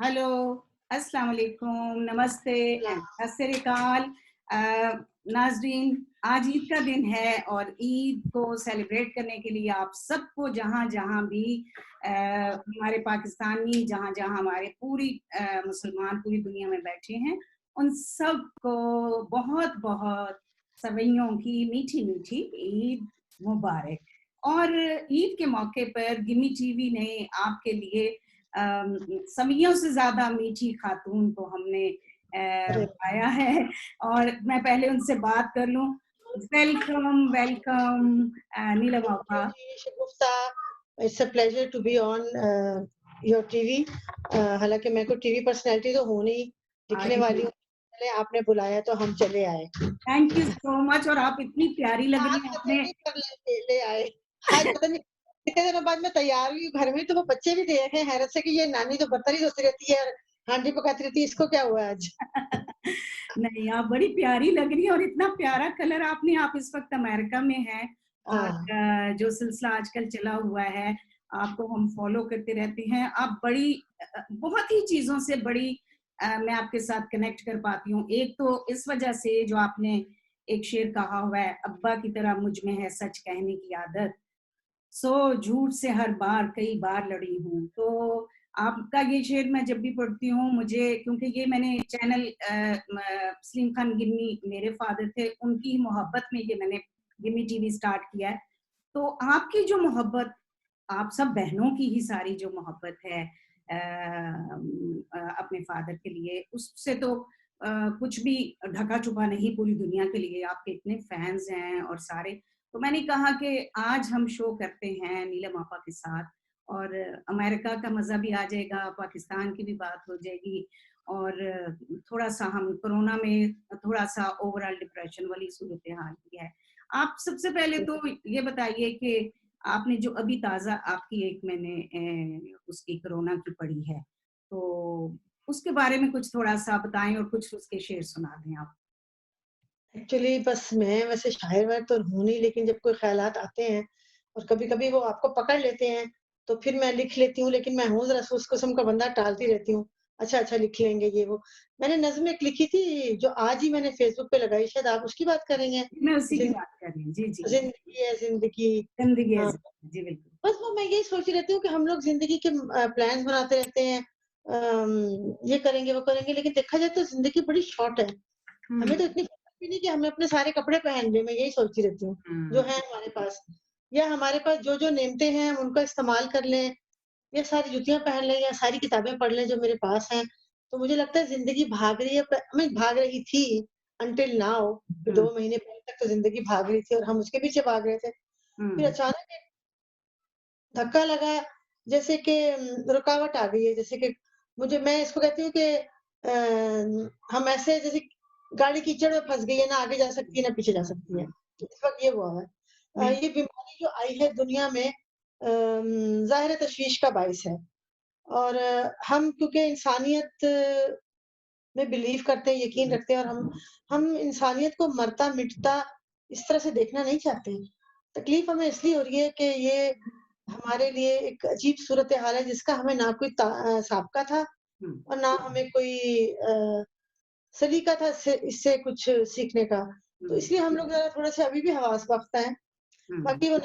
Hello, अस्सलाम वालेकुम, नमस्ते एंड सत श्री अकाल। नाज़रीन, आज ईद का दिन है और ईद को सेलिब्रेट करने के लिए आप सबको जहाँ-जहाँ भी हमारे पाकिस्तानी जहाँ-जहाँ हमारे पूरी मुसलमान पूरी दुनिया में बैठे हैं, उन सबको बहुत-बहुत सवैयों की मीठी-मीठी ईद मुबारक। और ईद के मौके पर गिमी टीवी ने आपके लिए सवियों से ज़्यादा मीठी खातून को हमने अरे पाया है और मैं पहले उनसे बात कर लूँ। Welcome, welcome Neelam thank you आपा। जी Shagufta. It's a pleasure to be on your TV. हालांकि मैं कोई टीवी पर्सनैलिटी तो हूँ नहीं, दिखने आई वाली हूँ। पहले आपने बुलाया तो हम चले आए। थैंक यू सो मच और आप इतनी प्यारी लग रही आज हैं पता आपने। नहीं कर ले आए। आज पता नहीं कितने दिनों बाद मैं तैयार हुई हूँ, घर में तो वो बच्चे भी देख रहे हैं हैरत से कि ये नानी तो बर्तन ही धोती रहती है और हांडी पकाती रहती है, इसको क्या हुआ आज? नहीं, आप बड़ी प्यारी लग रही हैं और इतना प्यारा कलर आपने आप इस वक़्त अमेरिका में हैं और हाँ, जो सिलसिला आजकल चला हुआ है, आपको हम फ़ॉलो करते रहते हैं। आप बड़ी बहुत ही चीज़ों से बड़ी मैं आपके साथ कनेक्ट कर पाती हूँ। एक तो इस वज़ह से जो आपने एक शेर कहा हुआ है, अब्बा की तरह मुझ में है सच कहने की आदत। सो झूठ से हर बार कई बार लड़ी हूँ। तो आपका ये शेर मैं जब भी पढ़ती हूँ मुझे क्योंकि ये मैंने चैनल सलीम खान गिन्नी मेरे फादर थे, उनकी मोहब्बत में ये मैंने गिन्नी टीवी स्टार्ट किया है। तो आपकी जो मोहब्बत आप सब बहनों की ही सारी जो मोहब्बत है अपने फादर के लिए उससे तो कुछ भी ढका-छुपा नहीं पूरी दुनिया के लिए आपके इतने फैन्स हैं और सारे तो मैंने कहा कि आज हम शो करते हैं नीलम आपा के साथ और अमेरिका का मज़ा भी आ जाएगा, पाकिस्तान की भी बात हो जाएगी और थोड़ा-सा हम कोरोना में थोड़ा-सा ओवरऑल डिप्रेशन वाली सूरत-ए-हाल भी है। आप सबसे पहले तो ये बताइए कि आपने जो अभी ताज़ा आपकी एक मैंने उसकी कोरोना की पढ़ी है, तो उसके बारे में कुछ थोड़ा-सा बताएँ और कुछ उसके शेर सुना दें आप। एक्चुअली बस मैं वैसे शायर-वायर तो हूँ नहीं, लेकिन जब कोई ख़्यालात आते हैं और कभी-कभी वो आपको पकड़ लेते हैं, तो फिर मैं लिख लेती हूँ, लेकिन मैं हूँ ज़रा उस किस्म का बंदा, टालती रहती हूँ। अच्छा, अच्छा लिख लेंगे ये वो। मैंने नज़्म एक लिखी थी जो आज ही मैंने फ़ेसबुक पे लगाई, शायद आप उसकी बात कर रही हैं? मैं उसी की ज़िन बात कर रही हूँ। जी, जी। ज़िंदगी है ज़िंदगी। ज़िंदगी है हाँ, ज़िंदगी। जी, बिल्कुल। बस वो मैं यही सोचती रहती हूँ कि हम लोग ज़िंदगी के प्लान्स बनाते रहते हैं। ये करेंगे, वो करेंगे, लेकिन देखा जाए तो ज़िंदगी बड़ी शॉर्ट है। हुँ, हमें तो इतनी फुर्सत भी नहीं कि हमें अपने सारे कपड़े पहन लें, मैं यही सोचती रहती हूँ, जो हुँ, है हमारे पास। या हमारे पास जो-जो नेमतें हैं, हम उनका इस्तेमाल कर लें, या सारी जुतियाँ पहन लें, या सारी किताबें पढ़ लें जो मेरे पास हैं। तो मुझे लगता है ज़िंदगी भाग रही है, भाग रही थी अंटिल नाउ। हुँ, 2 महीने पहले तक तो ज़िंदगी भाग रही थी और हम उसके पीछे भाग रहे थे। फिर हुँ, अचानक एक धक्का लगा, जैसे कि रुकावट आ गई है, जैसे कि मैं इसको कहती हूँ कि हम ऐसे जैसे गाड़ी कीचड़ में फँस गई है, ना आगे जा सकती है, ना पीछे जा हुँ, सकती है। हुँ। इस वक़्त ये हुआ है। बिल ये बीमारी जो आई है दुनिया में, ज़ाहिर है तशवीश का बाइस है। और हम क्योंकि इंसानियत में बिलीव करते हैं, यकीन हुँ, रखते हैं, और हम इंसानियत को मरता-मिटता इस तरह से देखना नहीं चाहते। तकलीफ़ हमें इसलिए हो रही है कि ये हमारे लिए एक अजीब सूरत-ए-हाल है, जिसका हमें ना कोई साबका था हुँ, और ना हमें कोई सलीका था इससे इससे कुछ सीखने का। तो हुँ, इसलिए हम लोग ज़रा थोड़े-से अभी भी हवास-बख्त हैं। हुँ। बाकी वो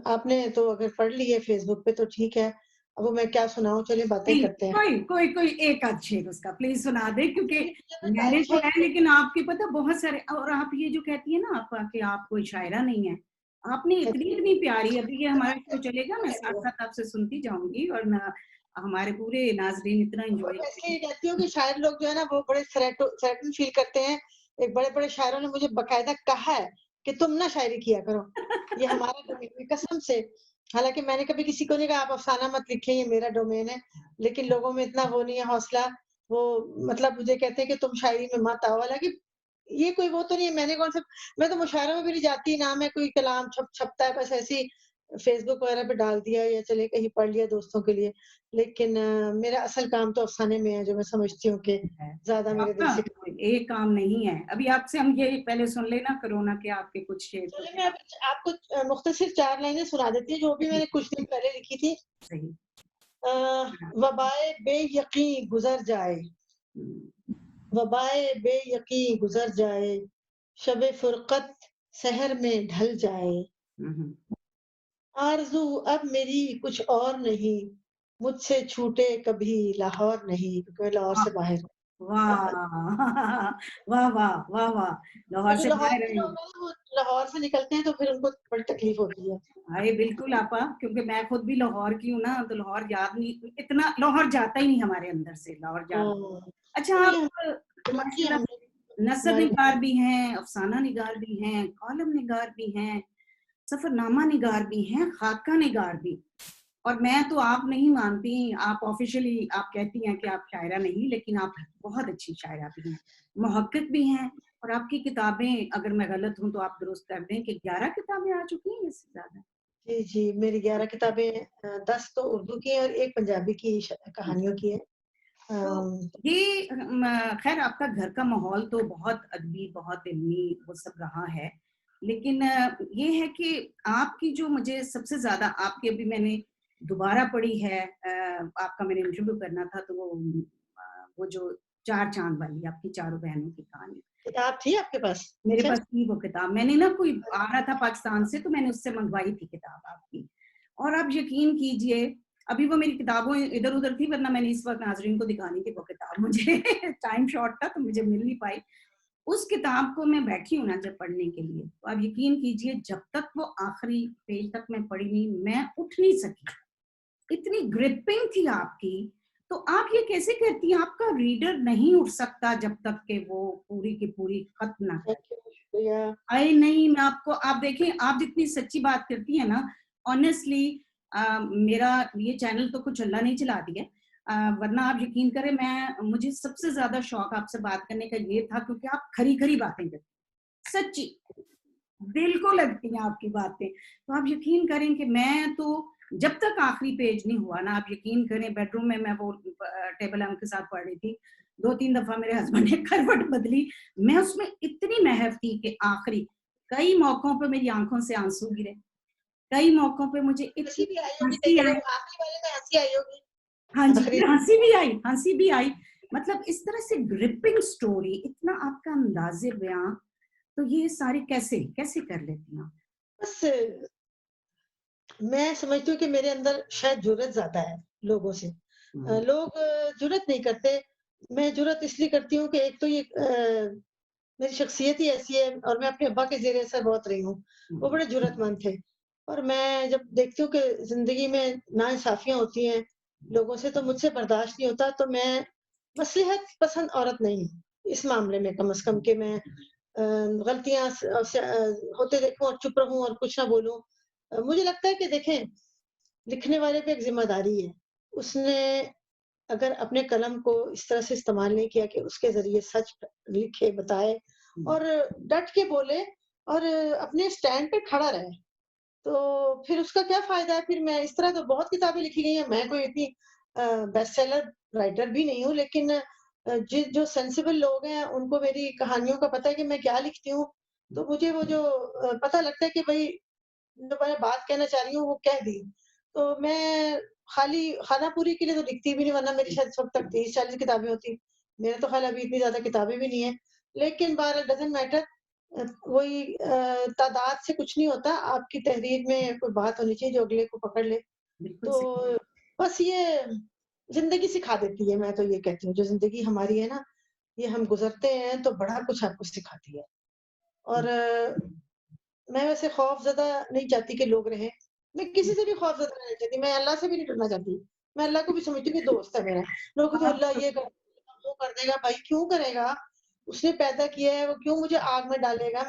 आपने तो अगर पढ़ ली है फ़ेसबुक पे तो ठीक है। अब वो मैं क्या सुनाऊँ, चलिए बातें नहीं, करते हैं। कोई एक आध शेर उसका प्लीज़ सुना दें क्योंकि चलिए मैं मैंने तो बहुत है लेकिन आपके पता बहुत सारे और आप ये जो कहती है ना आप कि आप कोई शायरा नहीं है। आपने इतनी प्यारी अभी ये हमारा शो चलेगा मैं साथ-साथ आपसे सुनती जाऊँगी और ना हमारे पूरे नाज़रीन इतना एन्जॉय मैं इसलिए करेंगे। कहती हूँ कि शायर लोग जो है ना वो बड़े थ्रेटन फ़ील करते हैं। एक बड़े-बड़े शायरों ने मुझे बाकायदा कहा है कि तुम ना शायरी किया करो। ये हमारा डोमेन है, कसम से। हालाँकि मैंने कभी किसी को नहीं कहा आप अफ़साना मत लिखिए, ये मेरा डोमेन है। लेकिन लोगों में इतना वो नहीं है हौसला, वो मतलब मुझे कहते हैं कि तुम शायरी में मत आओ। हालाँकि ये कोई वो तो नहीं है, मैं तो मुशायरों में भी नहीं जाती, ना मैं कोई कलाम छपता है, बस ऐसे ही फ़ेसबुक वगैरह पे डाल दिया या चलिए कहीं पढ़ लिया दोस्तों के लिए। लेकिन मेरा असल काम तो अफ़साने में है, जो मैं समझती हूँ कि है। ज़्यादा मेरे दिल आपका से। एक काम नहीं है। अभी आपसे हम ये पहले सुन लेना कोरोना के आपके कुछ शेर तो चलिए फिर मैं अब आपको मुख़्तसिर 4 लाइनें सुना देती हूँ, जो भी मैंने कुछ दिन पहले लिखी थी। सही। वबाए बेयकीं गुजर जाए, वबाए बेयकीं गुजर जाए, शबे फुरकत सहर में ढल जाए, आरज़ू अब मेरी कुछ और नहीं, मुझसे छूटे कभी लाहौर नहीं, क्योंकि मैं लाहौर से बाहर हूँ। वाह! वाह, वाह, वाह, वाह! और लाहौर जो से लाहौर बाहर के आई। लोग हैं ना, वो लाहौर से निकलते हैं तो फिर उनको बड़ी तकलीफ होती है। अरे बिल्कुल आपा, क्योंकि मैं खुद भी लाहौर की हूँ ना, तो लाहौर याद नहीं, इतना लाहौर जाता ही नहीं हमारे अंदर से, लाहौर जाता। हाँ, अच्छा तो ये आप गलत किया माशाल्लाह हमने, नसर हमारे निगार भी हैं, अफसाना निगार भी हैं, कॉलम निगार भी हैं, सफरनामा निगार भी हैं, खाका निगार भी। और मैं तो आप नहीं मानती, आप ऑफिशियली आप कहती हैं कि आप शायरा नहीं, लेकिन आप बहुत अच्छी शायरा भी हैं, मुहक्किक भी हैं। और आपकी किताबें, अगर मैं गलत हूँ तो आप दुरुस्त कर दें, कि 11 किताबें आ चुकी हैं, इससे ज्यादा। जी, जी, मेरी 11 किताबें 10 तो उर्दू की हैं और 1 पंजाबी की कहानियों की है। तो अम, ये खैर आपका घर का माहौल तो बहुत अदबी, बहुत इल्मी वो सब रहा है। लेकिन ये है कि आपकी जो मुझे सबसे ज़्यादा आपकी अभी मैंने दोबारा पढ़ी है, आपका मैंने इंटरव्यू करना था तो वो जो 4 चाँद वाली आपकी चारों बहनों की कहानी। किताब थी आपके पास? मेरे अच्छा। पास थी वो किताब, मैंने ना कोई आ रहा था पाकिस्तान से तो मैंने उससे मंगवाई थी किताब आपकी। और आप यकीन कीजिए, अभी वो मेरी किताबों इधर-उधर थी, वरना मैंने इस वक़्त नाज़रीन को दिखानी थी वो किताब मुझे टाइम शॉर्ट था तो मुझे मिल नहीं पाई। उस किताब को मैं बैठी हूँ ना जब पढ़ने के लिए, तो आप यकीन कीजिए जब तक वो आखिरी पेज तक मैं पढ़ी नहीं, मैं उठ नहीं सकी। इतनी ग्रिपिंग थी आपकी, तो आप ये कैसे कहती हैं आपका रीडर नहीं उठ सकता जब तक कि वो पूरी की पूरी खत्म ना थैंक करे? यू, शुक्रिया। अरे नहीं, मैं आपको आप देखिए, आप जितनी सच्ची बात करती हैं ना, ऑनेस्टली मेरा ये चैनल तो कुछ अल्लाह ने ही चला दिया। वरना आप यकीन करें, मुझे सबसे ज़्यादा शौक आपसे बात करने का ये था, क्योंकि आप खरी-खरी बातें करती हैं, सच्ची। दिल को लगती हैं आपकी बातें। तो आप यकीन करें कि मैं तो जब तक आखिरी पेज नहीं हुआ ना, आप यकीन करें बेडरूम में मैं वो टेबल लैंप के साथ पढ़ रही थी। 2-3 दफ़ा मेरे हस्बैंड ने करवट बदली। मैं उसमें इतनी महव थी कि आखिरी कई मौकों पे मेरी आँखों से आँसू गिरे। कई मौकों पे मुझे हँसी इतनी भी आई होगी, हँसी लेकिन आई। वो आखिरी वाले में हँसी आई होगी। हाँ जी, आखिरी फिर हँसी भी आई, हँसी भी आई। मतलब इस तरह से ग्रिपिंग स्टोरी, इतना आपका अंदाज़े बयाँ, तो ये सारी कैसे कैसे कर लेती हैं आप? बस मैं समझती हूँ कि मेरे अंदर शायद जुर्रत ज़्यादा है लोगों से। हुँ, लोग जुर्रत नहीं करते। मैं जुर्रत इसलिए करती हूँ कि एक तो ये मेरी शख्सियत ही ऐसी है और मैं अपने अब्बा के ज़ेरे असर बहुत रही हूँ। वो हुँ, बड़े जुर्रतमंद थे और मैं जब देखती हूँ कि ज़िंदगी में नाइंसाफ़ियाँ होती हैं लोगों से, तो मुझसे बर्दाश्त नहीं होता। तो मैं मसलहत पसंद औरत नहीं हूँ, इस मामले में कम से कम, कि मैं गलतियाँ होते देखूँ और चुप रहूँ और कुछ ना बोलूँ। मुझे लगता है कि देखें, लिखने वाले पे एक ज़िम्मेदारी है। उसने अगर अपने कलम को इस तरह से इस्तेमाल नहीं किया कि उसके ज़रिए सच लिखे, बताए हुँ, और डट के बोले और अपने स्टैंड पे खड़ा रहे, तो फिर उसका क्या फ़ायदा है? फिर मैं इस तरह तो बहुत किताबें लिखी गई हैं, मैं कोई इतनी बेस्ट सेलर राइटर भी नहीं हूँ, लेकिन जो सेंसिबल लोग हैं, उनको मेरी कहानियों का पता है कि मैं क्या लिखती हूँ, तो मुझे वो जो पता लगता है कि भई जो मैं बात कहना चाह रही हूँ वो कह दी। तो मैं खाली खाना-पूरी के लिए तो लिखती भी नहीं, वरना मेरी शायद इस वक़्त तक 30-40 किताबें होती। मेरे तो ख़ैर अभी इतनी ज़्यादा किताबें भी नहीं हैं। लेकिन बहरहाल डज़न्ट मैटर। वही तादाद से कुछ नहीं होता। आपकी तहरीर में कोई बात होनी चाहिए जो अगले को पकड़ ले। बिल्कुल तो सही। बस ये ज़िंदगी सिखा देती है, मैं तो ये कहती हूँ। जो ज़िंदगी हमारी है ना, ये हम गुज़रते हैं तो बड़ा कुछ आपको सिखाती है। और मैं वैसे खौफ़ज़दा नहीं चाहती कि लोग रहें। मैं किसी से भी खौफ़ज़दा नहीं चाहती, मैं अल्लाह से भी नहीं डरना चाहती। मैं अल्लाह को भी समझती हूँ कि दोस्त है मेरा। लोग कहते हैं आप अल्लाह ये कर देगा, वो कर देगा। भाई क्यों करेगा? उसने पैदा किया है, वो क्यों मुझे आग में डालेगा?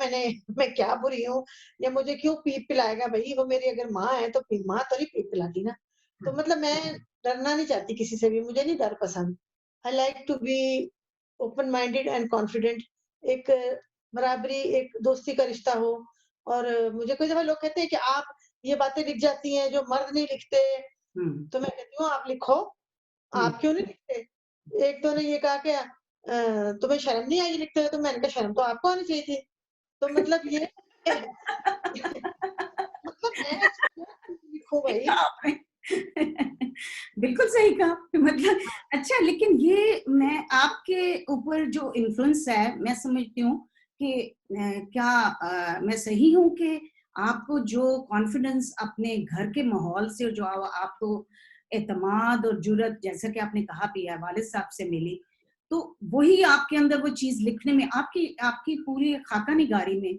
मैं क्या बुरी हूँ? या मुझे क्यों पीप पिलाएगा भई? वो मेरी अगर माँ है तो माँ तो नहीं पीप पिलाती ना। तो मतलब मैं डरना नहीं चाहती किसी से भी, मुझे नहीं डर पसंद। I like to be open minded and confident. एक बराबरी, एक दोस्ती का रिश्ता हो। और मुझे कई दफ़ा लोग कहते हैं कि आप ये बातें लिख जाती हैं जो मर्द नहीं लिखते, हुँ, तो मैं कहती हूँ आप लिखो, हुँ। आप क्यों नहीं लिखते? एक तो ने ये कहा कि तुम्हें शर्म नहीं आई लिखते हुए? तो मैंने कहा शर्म तो आपको आनी चाहिए थी। तो मतलब ये मतलब मैं क्यों लिखूँ ठीक भई? कहा आपने। बिल्कुल सही कहा मतलब अच्छा लेकिन ये मैं आपके ऊपर जो इन्फ्लुएंस है मैं समझती हूँ कि क्या मैं सही हूँ कि आपको जो कॉन्फिडेंस अपने घर के माहौल से जो आपको एतमाद और जुर्रत जैसा कि आपने कहा भी है वालिद साहब से मिली तो वही आपके अंदर वो चीज लिखने में आपकी आपकी पूरी खाका निगारी में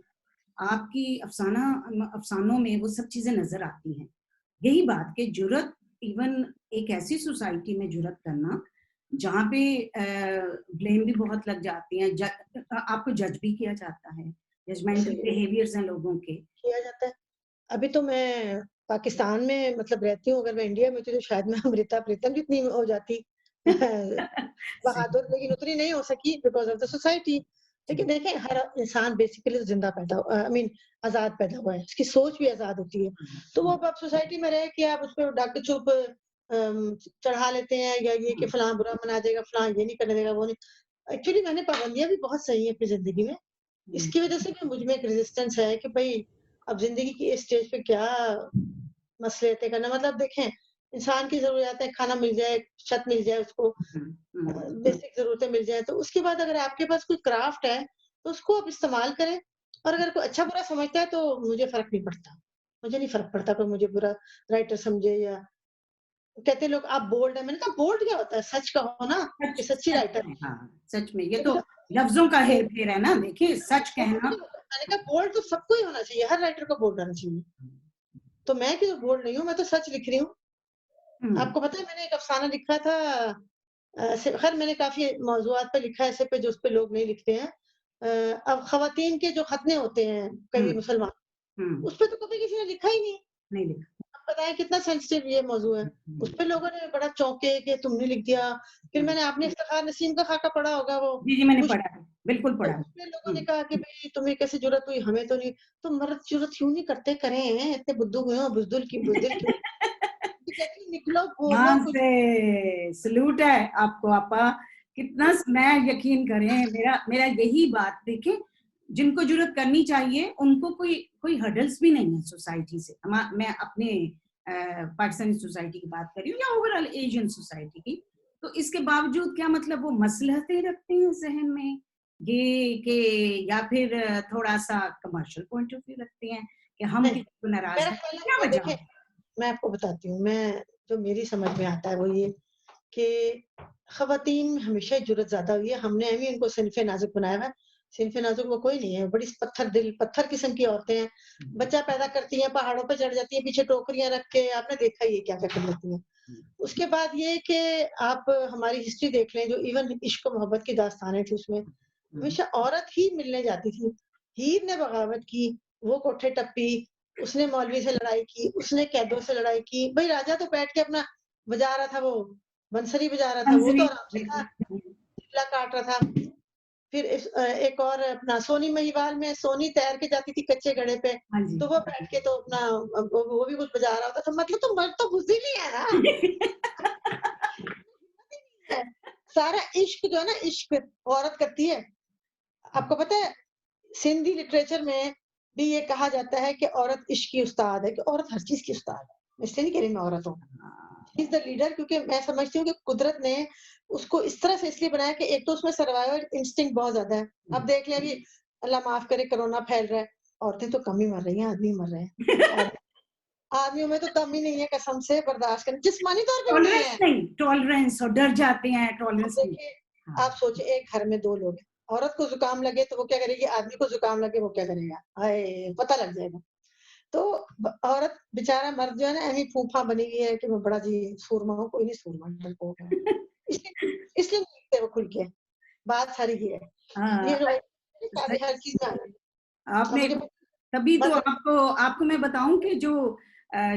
आपकी अफसानों में वो सब चीजें नजर आती हैं यही बात कि जुर्रत इवन एक ऐसी सोसाइटी में जुर्रत करना जहाँ पे ब्लेम भी बहुत लग जाती है आपको जज भी किया जाता है जजमेंटल सही बिहेवियर्स हैं लोगों के किया जाता है। अभी तो मैं पाकिस्तान में मतलब रहती हूँ, अगर मैं इंडिया में होती तो शायद मैं अमृता प्रीतम जितनी हो जाती सही बहादुर, लेकिन उतनी नहीं हो सकी बिकॉज़ ऑफ द सोसाइटी। लेकिन जी देखें, हर इंसान बेसिकली तो ज़िंदा पैदा आई मीन आज़ाद पैदा हुआ है, उसकी सोच भी आज़ाद होती है। तो वो अब आप सोसाइटी में रह के आप उसपे डाक चुप चढ़ा लेते हैं, या ये कि फलाँ बुरा मना जाएगा, फलाँ ये नहीं करने देगा, वो नहीं। एक्चुअली मैंने पाबंदियाँ भी बहुत सही है अपनी ज़िंदगी में। इसकी वजह से भी मुझ में एक रेजिस्टेंस है कि भई अब ज़िंदगी की इस स्टेज पे क्या मसलहतें करना, मतलब देखें, इंसान की ज़रूरियात है, खाना मिल जाए, छत मिल जाए उसको, बेसिक ज़रूरतें मिल जाएँ, तो उसके बाद अगर आपके पास कोई क्राफ्ट है, तो उसको आप इस्तेमाल करें, और अगर कोई अच्छा-बुरा समझता है तो मुझे फ़र्क नहीं पड़ता। मुझे नहीं फ़र्क पड़ता कोई मुझे बुरा राइटर समझे, या कहते हैं लोग आप बोल्ड हैं, मैंने कहा बोल्ड क्या होता है? सच कहो ना सच कि सच्ची सच राइटर में हाँ सच में ये हूँ। तो मैंने लफ्जों का कहा हेर फेर है ना देखिए सच बोल्ड कहना क्या होता है? मैंने कहा बोल्ड तो सबको ही होना चाहिए, हर राइटर को बोल्ड होना चाहिए। तो मैं क्यों बोल्ड नहीं हूँ, मैं तो सच लिख रही हूँ। हम्म, आपको पता है मैंने एक अफ़साना लिखा था, ऐसे खैर मैंने काफ़ी मौज़ूआत पे लिखा है ऐसे पे जो उस पे लोग नहीं लिखते हैं। अब ख़वातीन के जो खतने होते हैं कई हम्म, मुसलमान, हम्म, उस पे तो कभी किसी ने लिखा ही नहीं। नहीं लिखा अब बताएँ कितना सेंसिटिव ये मौज़ू है। उस पे लोगों ने बड़ा चौंके कि तुमने लिख दिया। फिर हम्म, मैंने आपने इफ्तिख़ार नसीम का खाका पढ़ा होगा, वो जी जी मैंने खुश, पढ़ा है बिल्कुल तो पढ़ा है उसमें लोगों ने कहा कि भई तुम्हें कैसे ज़रूरत हुई, हमें तो नहीं। तो मर्द ज़रूरत क्यों नहीं करते, करें, इतने बुद्धू हुए हो, बुज़दिल क्यों? तो कहती है निकलो, बोलो यहाँ कुछ। से सलूट है आपको आपा कितना मैं यकीन करें मेरा मेरा यही बात देखें जिनको जरूरत करनी चाहिए उनको कोई कोई हर्डल्स भी नहीं है सोसाइटी से मैं अपने पाकिस्तानी सोसाइटी की बात कर रही हूँ या ओवरऑल एशियन सोसाइटी की तो इसके बावजूद क्या मतलब वो मसलहतें रखते हैं जहन में ये कि या फिर थोड़ा सा कमर्शियल पॉइंट ऑफ व्यू रखते हैं कि हम नहीं, किसी को नाराज मेरा कर ख़्याल है क्या वो वजह देखें, मैं आपको बताती हूँ, मैं जो मेरी समझ में आता है वो ये कि ख़वातीन में हमेशा ही जुर्रत ज़्यादा हुई है। हमने ही उनको सिनफ़े नाज़ुक बनाया हुआ है। सिनफ़े नाज़ुक वो कोई नहीं है, बड़ी पत्थर दिल, पत्थर किस्म की औरतें हैं। बच्चा पैदा करती हैं, पहाड़ों पे चढ़ जाती हैं, पीछे टोकरियाँ रख के, आपने देखा ही है क्या-क्या कर लेती हैं। उसके बाद ये कि आप हमारी हिस्ट्री देख लें, जो इवन इश्क और मोहब्बत की दास्तानें थी उसमें, हमेशा औरत ही मिलने जाती थी। हीर ने बगावत की, वो कोठे टप्पी, उसने मौलवी से लड़ाई की, उसने कैदों से लड़ाई की। भई राजा तो बैठ के अपना बजा रहा था, वो बंसरी बजा रहा था, वो तो मंजरी आराम से था, चिल्ला काट रहा था। फिर एक और अपना सोनी महिवाल में सोनी तैर के जाती थी कच्चे घड़े पे, हाँ जी तो वो बैठ के तो अपना वो भी कुछ बजा रहा होता था। मतलब तो मर्द तो बुज़दिल ही है ना। है। सारा इश्क जो है ना, इश्क औरत करती है। आपको पता है सिंधी लिटरेचर में भी ये कहा जाता है कि औरत इश्क की उस्ताद है, कि औरत हर चीज़ की उस्ताद है। मैं इसलिए नहीं कह रही मैं औरत हूँ। शी इज़ द लीडर, क्योंकि मैं समझती हूँ कि कुदरत ने उसको इस तरह से इसलिए बनाया कि एक तो उसमें सर्वाइवल इंस्टिंक्ट बहुत ज़्यादा है। अब देख लें अभी अल्लाह माफ़ करे कोरोना फैल रहा है, औरतें तो कम ही मर रही हैं, आदमी मर रहे हैं। और आदमियों में तो दम ही नहीं है कसम से बर्दाश्त करने, जिस्मानी तौर पे भी नहीं टॉलरेंस है। नहीं टॉलरेंस और डर जाते हैं अब टॉलरेंस नहीं देखिए, हाँ आप सोचिए एक घर में 2 लोग हैं, औरत को ज़ुकाम लगे तो वो क्या करेगी, आदमी को ज़ुकाम लगे वो क्या करेगा? हाय! पता लग जाएगा। तो औरत बेचारा मर्द जो है ना ऐਵੇਂ फूफा बनी हुई है कि मैं बड़ा जी सूरमा हूँ, कोई नहीं सूरमा डरपोक है। इसलिए इसलिए नहीं लिखते वो खुल के, बात सारी ये है। हाँ, ये जो है सही सारी हर चीज़ में आ गई। अब आपने मुझे तभी तो मर्द आपको आपको मैं बताऊं कि जो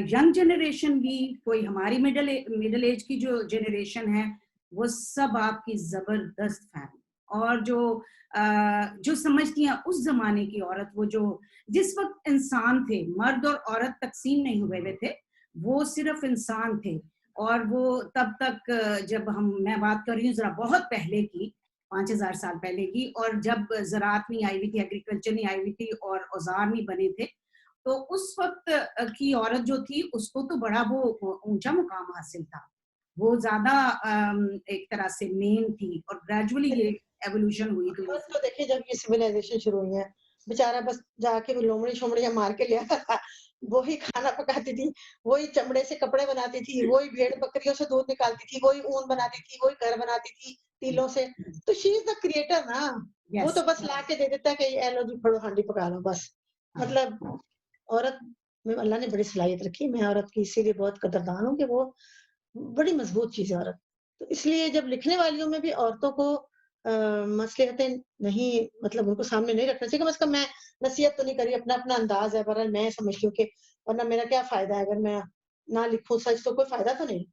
यंग जनरेशन भी कोई हमारी मिडिल एज की जो जनरेशन है वो सब आपकी जबरदस्त फैन और जो समझती हैं उस जमाने की औरत वो जो जिस वक्त इंसान थे मर्द और औरत तकसीम नहीं हुए हुए थे वो सिर्फ इंसान थे और वो तब तक जब हम मैं बात कर रही हूँ जरा बहुत पहले की 5,000 साल पहले की और जब ज़राअत नहीं आई हुई थी एग्रीकल्चर नहीं आई हुई थी और औजार नहीं बने थे तो उस वक़्त की औरत जो थी उसको तो बड़ा वो ऊँचा मुकाम हासिल था। वो ज़्यादा एक तरह से मेन थी और ग्रेजुअली ये एवोल्यूशन हुई औरत थोड़ी-सी। तो देखिए जब ये सिविलाइजेशन शुरू हुई है, बेचारा बस जाके वो लोमड़ी-शोमड़ियाँ मार के ले आता था। वही खाना पकाती थी, वही चमड़े से कपड़े बनाती थी, वही भेड़-बकरियों से दूध निकालती थी, वही ऊन बनाती थी, वही घर बनाती थी तीलों से। तो शी इज़ द क्रिएटर ना। वो यस, तो बस ला के दे देता है कि ये लो जी फड़ो हांडी पका लो बस। हाँ। मतलब औरत में अल्लाह ने बड़ी सलाहियत रखी है। मैं औरत की इसीलिए बहुत कदरदान हूँ कि वो बड़ी मज़बूत चीज़ है औरत। तो इसलिए जब लिखने वालियों में भी औरतों को मसलहतें नहीं मतलब उनको सामने नहीं रखना चाहिए, कम से कम मैं नसीहत तो नहीं करी, अपना-अपना अंदाज़ है, बहरहाल मैं समझती हूँ कि वरना मेरा क्या फ़ायदा है अगर मैं ना लिखूँ सच तो कोई फ़ायदा तो नहीं।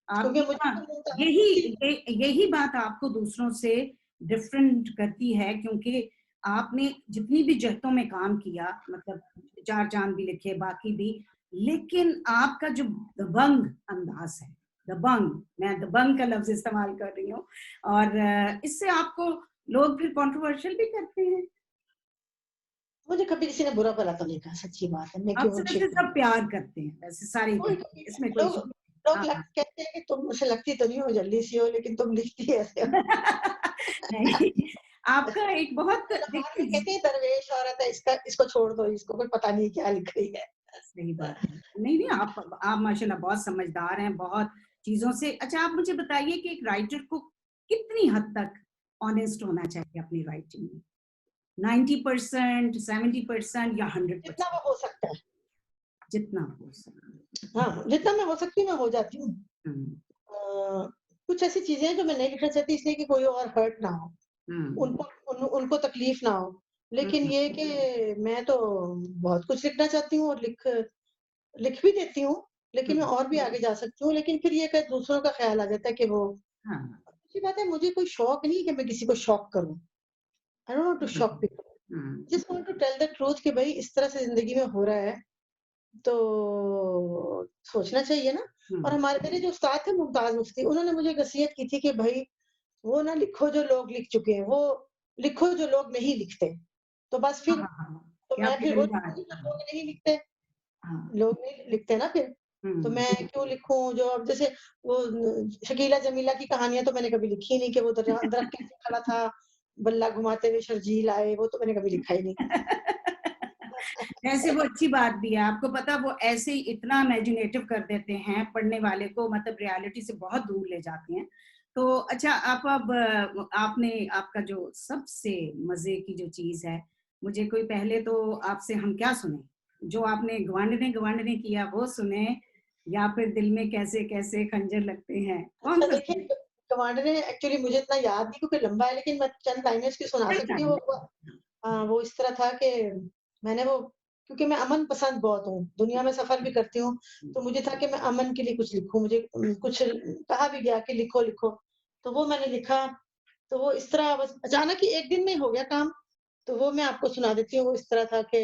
क्योंकि आपकी मुझे हाँ, तो मुमताज़ यही उसकी यही बात आपको दूसरों से डिफरेंट करती है क्योंकि आपने जितनी भी जगतों में काम किया मतलब 4 चाँद भी लिखे, बाकी भी, लेकिन आपका जो दबंग अंदाज़ है, दबंग, मैं दबंग का लफ्ज़ इस्तेमाल कर रही हूँ और इससे आपको लोग फिर कंट्रोवर्शियल भी करते हैं। मुझे कभी किसी ने बुरा भला तो नहीं कहा, सच्ची बात है, मैं क्यों आपसे वैसे छिपूँ? सब प्यार करते हैं, वैसे सारे ही कोई करते कभी हैं, इसमें कोई लोग शक लोग हाँ, लग हाँ। कहते हैं कि तुम मुझसे लगती तो नहीं हो जल्दी-सी हो लेकिन तुम लिखती ऐसे हो। नहीं, आपका एक बहुत बाहर में देखिए कहते हैं दरवेश औरत है इसका इसको छोड़ दो, इसको कोई पता नहीं क्या लिख रही है। सही बात है। नहीं, नहीं आप माशाल्लाह बहुत समझदार हैं, बहुत चीज़ों से अच्छा आप मुझे बताइए कि एक राइटर को कितनी हद तक ऑनेस्ट होना चाहिए अपनी राइटिंग में? 90% 70% या जितना 100% वो हो सकता है। जितना हो सके? हाँ, जितना मैं हो सकती हूँ, मैं हो जाती हूँ। हुँ, कुछ ऐसी चीज़ें हैं जो मैं नहीं लिखना चाहती इसलिए कि कोई और हर्ट ना हो, हुँ, उनको उनको तकलीफ ना हो। हुँ, लेकिन ये कि मैं तो बहुत कुछ लिखना चाहती हूँ और लिख लिख भी देती हूँ, हुँ, लेकिन मैं और भी आगे जा सकती हूँ। लेकिन फिर ये कि दूसरों का ख़्याल आ जाता है कि वो हाँ, दूसरी बात है मुझे कोई शौक नहीं है कि मैं किसी को शॉक करूँ। I don't want to hmm, shock people. Hmm, just want to tell the truth कि भई इस तरह से ज़िंदगी में हो रहा है, तो सोचना चाहिए ना। हुँ, और हमारे मेरे जो उस्ताद थे मुमताज़ मुफ्ती, उन्होंने मुझे एक नसीहत की थी कि भई वो ना लिखो जो लोग लिख चुके हैं, वो लिखो जो लोग नहीं लिखते। तो बस हाँ, फिर हाँ, हाँ, तो क्या मैं फिर वो प्यारी बात लिखूँगी जो हाँ, लोग नहीं लिखते। हाँ, लोग नहीं लिखते ना फिर, तो हुँ। मैं क्यों लिखूँ जो अब जैसे वो शकीला जमीला की कहानियाँ तो मैंने कभी लिखी नहीं कि वो दरख्त के नीचे खड़ा था, बल्ला घुमाते हुए शर्जील आए, वो तो मैंने कभी लिखा ही नहीं। वैसे वो अच्छी बात भी है। आपको पता वो ऐसे ही इतना इमेजिनेटिव कर देते हैं, पढ़ने वाले को मतलब रियलिटी से बहुत दूर ले जाते हैं। तो अच्छा आप अब आपने आपका जो सबसे मज़े की जो चीज़ है, मुझे कोई पहले तो आपसे हम क्या सुने? जो आपने गवांडने-गवांडने किया वो सुने या फिर दिल में कैसे-कैसे खंजर लगते हैं? अच्छा कौन-सा देखिए सुने? कमांडर ने एक्चुअली मुझे इतना याद नहीं क्योंकि लंबा है लेकिन मैं चंद लाइनें उसकी सुना चल सकती हूँ। जाएँगे। वो इस तरह था कि मैंने वो क्योंकि मैं अमन पसंद बहुत हूँ, दुनिया में सफ़र भी करती हूँ, तो मुझे था कि मैं अमन के लिए कुछ लिखूँ, मुझे कुछ कहा भी गया कि लिखो, लिखो, तो वो मैंने लिखा, तो वो इस तरह बस अचानक ही एक दिन में ही हो गया काम, तो वो मैं आपको सुना देती हूँ। वो इस तरह था कि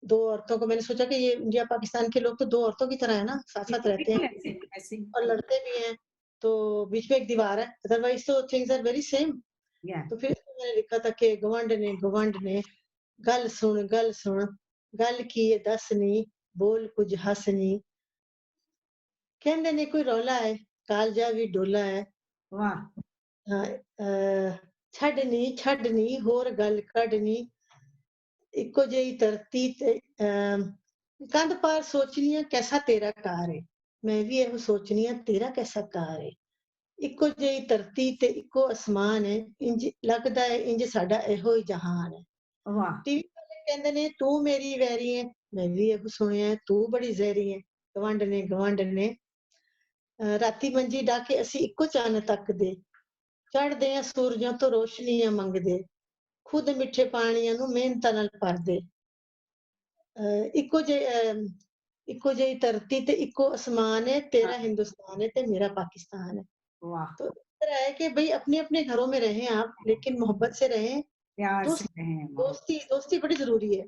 2 औरतों को मैंने सोचा कि ये इंडिया पाकिस्तान के लोग तो 2 औरतों की तरह है ना, साथ-साथ बिल्कुल, रहते बिल्कुल हैं ऐसे ही ऐसे ही। और लड़ते भी हैं, तो बीच में एक दीवार है, अदरवाइज़ तो थिंग्स आर वेरी सेम। या तो फिर इसमें मैंने लिखा था कि गवंड ने गल सुन, गल की ये दस नी, बोल कुछ हस नी, कहंदे ने कोई रौला है, कालजा भी डोला है। वाह! हाँ, छड्ड नी होर गल कड्ड नी, इक्को जेही धरती ते कंध पार सोचनी आ कैसा तेरा कार है, मैं भी ਇਹੋ सोचनी आ तेरा कैसा कार है। ਇੱਕੋ ਜਿਹੀ ਧਰਤੀ ਤੇ ਇੱਕੋ ਅਸਮਾਨ ਹੈ, ਇੰਜ ਲੱਗਦਾ ਹੈ ਇੰਜ ਸਾਡਾ ਇਹੋ ਹੀ ਜਹਾਨ ਹੈ। वाह! ਟੀਵੀ ਵਾਲੇ ਕਹਿੰਦੇ ਨੇ ਤੂੰ ਮੇਰੀ ਵੈਰੀ ਹੈ, ਮੈਂ ਵੀ ਇਹੋ ਸੁਣਿਆ ਹੈ, ਤੂੰ ਬੜੀ ਜ਼ਹਿਰੀ ਹੈ। ਗਵੰਡ ਨੇ ਰਾਤੀ ਮੰਜੀ ਡਾ ਕੇ ਅਸੀਂ ਇੱਕੋ ਚੰਨ ਤੱਕਦੇ, ਚੜ੍ਹਦੇ ਆ ਸੂਰਜਾਂ ਤੋਂ ਰੋਸ਼ਨੀਆਂ ਮੰਗਦੇ, ਖੁਦ ਮਿੱਠੇ ਪਾਣੀਆਂ ਨੂੰ ਮਿਹਨਤਾਂ ਨਾਲ ਭਰਦੇ। ਇੱਕੋ ਜਿਹੇ ਇੱਕੋ ਜਿਹੀ ਧਰਤੀ ਤੇ ਇੱਕੋ ਅਸਮਾਨ है, हाँ, तेरा हिंदुस्तान है ते मेरा पाकिस्तान है। वाह! तो इस तरह है कि भई अपने-अपने घरों में रहें आप, लेकिन मोहब्बत से रहें। प्यार से दोस्त रहें मोहब्बत दोस्ती बड़ी ज़रूरी है।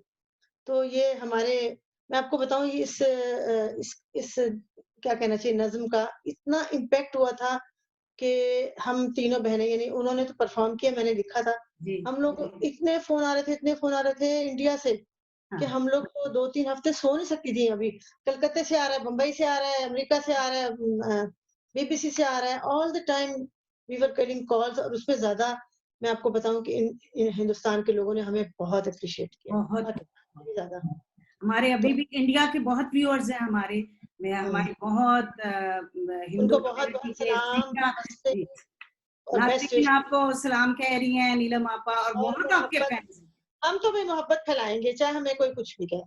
तो ये हमारे मैं आपको बताऊँ ये इस क्या कहना चाहिए नज़्म का इतना इम्पैक्ट हुआ था कि हम तीनों बहनें यानी उन्होंने तो परफ़ॉर्म किया, मैंने लिखा था। जी, हम लोग इतने फ़ोन आ रहे थे, इतने फ़ोन आ रहे थे इंडिया से कि हाँ, हम लोग तो 2-3 हफ्ते सो नहीं सकती थी अभी। कलकत्ते से आ रहा है, बम्बई से आ रहा है, अमेरिका से आ रहा है, बीबीसी से आ रहा है, all the time we were getting calls और उसमें ज़्यादा मैं आपको बताऊँ कि इन हिंदुस्तान के लोगों ने हमें बहुत एप्रिशिएट किया, बहुत पाकिस्तान से भी ज़्यादा। हमारे तो अभी भी इंडिया के बहुत व्यूअर्स हैं हमारे में, हुँ, हमारे बहुत हिंदू उनको कम्युनिटी बहुत-बहुत के सलाम, सीखा। नमस्ते और बेस्ट नाज़रीन विशेस आपको सलाम कह रही हैं नीलम आपा, और और बहुत आपके मोहब्बत फैन्स हैं। हम तो भी मोहब्बत फैलाएँगे, चाहे हमें कोई कुछ भी कहे,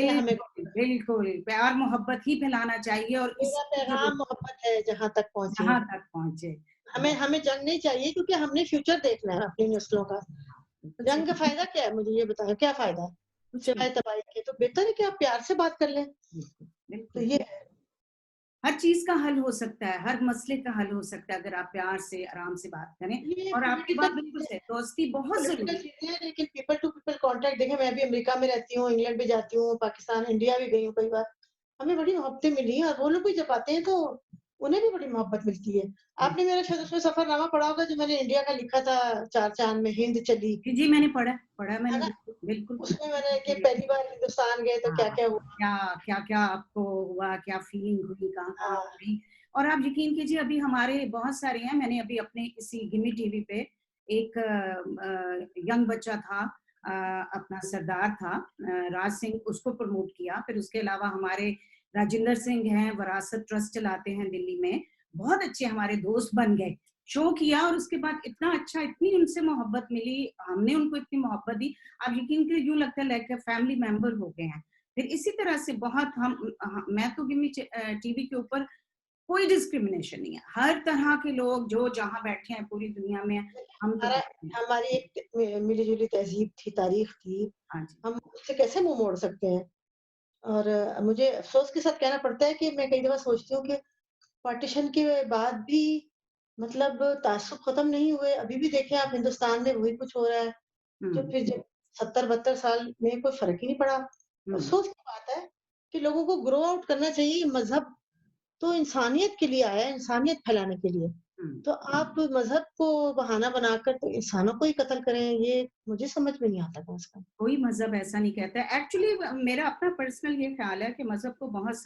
चाहे हमें बिल्कुल, बिल्कुल, प्यार मोहब्बत ही फैलाना चाहिए और मेरा इसकी पैगाम ज़रूरत मोहब्बत है जहाँ तक पहुँचे। जहाँ तक पहुँचे। हमें हमें जंग नहीं चाहिए क्योंकि हमने फ्यूचर देखना है अपनी नस्लों का। बिल्कुल जंग का सही, फ़ायदा क्या है मुझे ये बताएँ, क्या फ़ायदा है? कुछ नहीं, सिवाय तबाही के, तो बेहतर है कि आप प्यार से बात कर लें। बिल्कुल, तो बिल्कुल। ये हर चीज़ का हल हो सकता है, हर मसले का हल हो सकता है अगर आप प्यार से, आराम से बात करें। ये और आपकी पॉलिटिकल बात बिल्कुल चीज़ें सही है, दोस्ती बहुत पॉलिटिकल ज़रूरी है। चीज़ें हैं लेकिन पीपल टू पीपल कॉन्टैक्ट देखिए मैं भी अमेरिका में रहती हूँ, इंग्लैंड भी जाती हूँ, पाकिस्तान, इंडिया भी गई हूँ कई बार। हमें बड़ी मोहब्बतें मिली हैं और वो लोग भी जब आते हैं तो उन्हें भी बड़ी मोहब्बत मिलती है। हुँ। आपने मेरा शायद उसमें सफ़रनामा पढ़ा होगा जो मैंने इंडिया का लिखा था चार चाँद में हिंद चली, जी, जी, मैंने पढ़ा, पढ़ा है मैंने ना? बिल्कुल, बिल्कुल उसमें मैंने कि पढ़ा। पहली बार हिंदुस्तान गए तो हाँ, क्या-क्या हुआ। क्या क्या-क्या आपको हुआ, क्या फीलिंग हुई, कहाँ-कहाँ हाँ, हुई? और आप यकीन कीजिए अभी हमारे बहुत सारे हैं, मैंने अभी अपने इसी गिम्मी टीवी पे एक यंग बच्चा था, अपना सरदार था, राज सिंह, उसको प्रमोट किया। फिर उसके अलावा हमारे राजिंदर सिंह हैं, विरासत ट्रस्ट चलाते हैं दिल्ली में, बहुत अच्छे हमारे दोस्त बन गए। शो किया और उसके बाद इतना अच्छा, इतनी उनसे मोहब्बत मिली, हमने उनको इतनी मोहब्बत दी, आप यकीन करिए यूँ लगता है लाइक फैमिली मेंबर हो गए हैं। फिर इसी तरह से बहुत मैं तो गिम्मी टीवी के ऊपर कोई डिस्क्रिमिनेशन नहीं है। हर तरह के लोग जो जहाँ बैठे हैं पूरी दुनिया में, हम तो हमारा बैठे हैं। हमारी एक मिली-जुली तहज़ीब थी, तारीख़ थी, हाँ जी। हम उससे कैसे मुँह मोड़ सकते हैं? और मुझे अफ़सोस के साथ कहना पड़ता है कि मैं कई दफ़ा सोचती हूँ कि पार्टीशन के बाद भी मतलब ताज्जुब ख़त्म नहीं हुए, अभी भी देखें आप हिंदुस्तान में वही कुछ हो रहा है, जो हुँ, फिर जब 70-72 साल में कोई फ़र्क ही नहीं पड़ा। हुँ, अफ़सोस की बात है कि लोगों को ग्रो आउट करना चाहिए, मज़हब तो इंसानियत के लिए आया है, इंसानियत फैलाने के लिए। हुँ। तो आप मज़हब को बहाना बनाकर तो इंसानों को ही कत्ल करें, ये मुझे समझ में नहीं आता कम से कम। कोई मज़हब ऐसा नहीं कहता है। एक्चुअली मेरा अपना पर्सनल ये ख़्याल है कि मज़हब को बहुत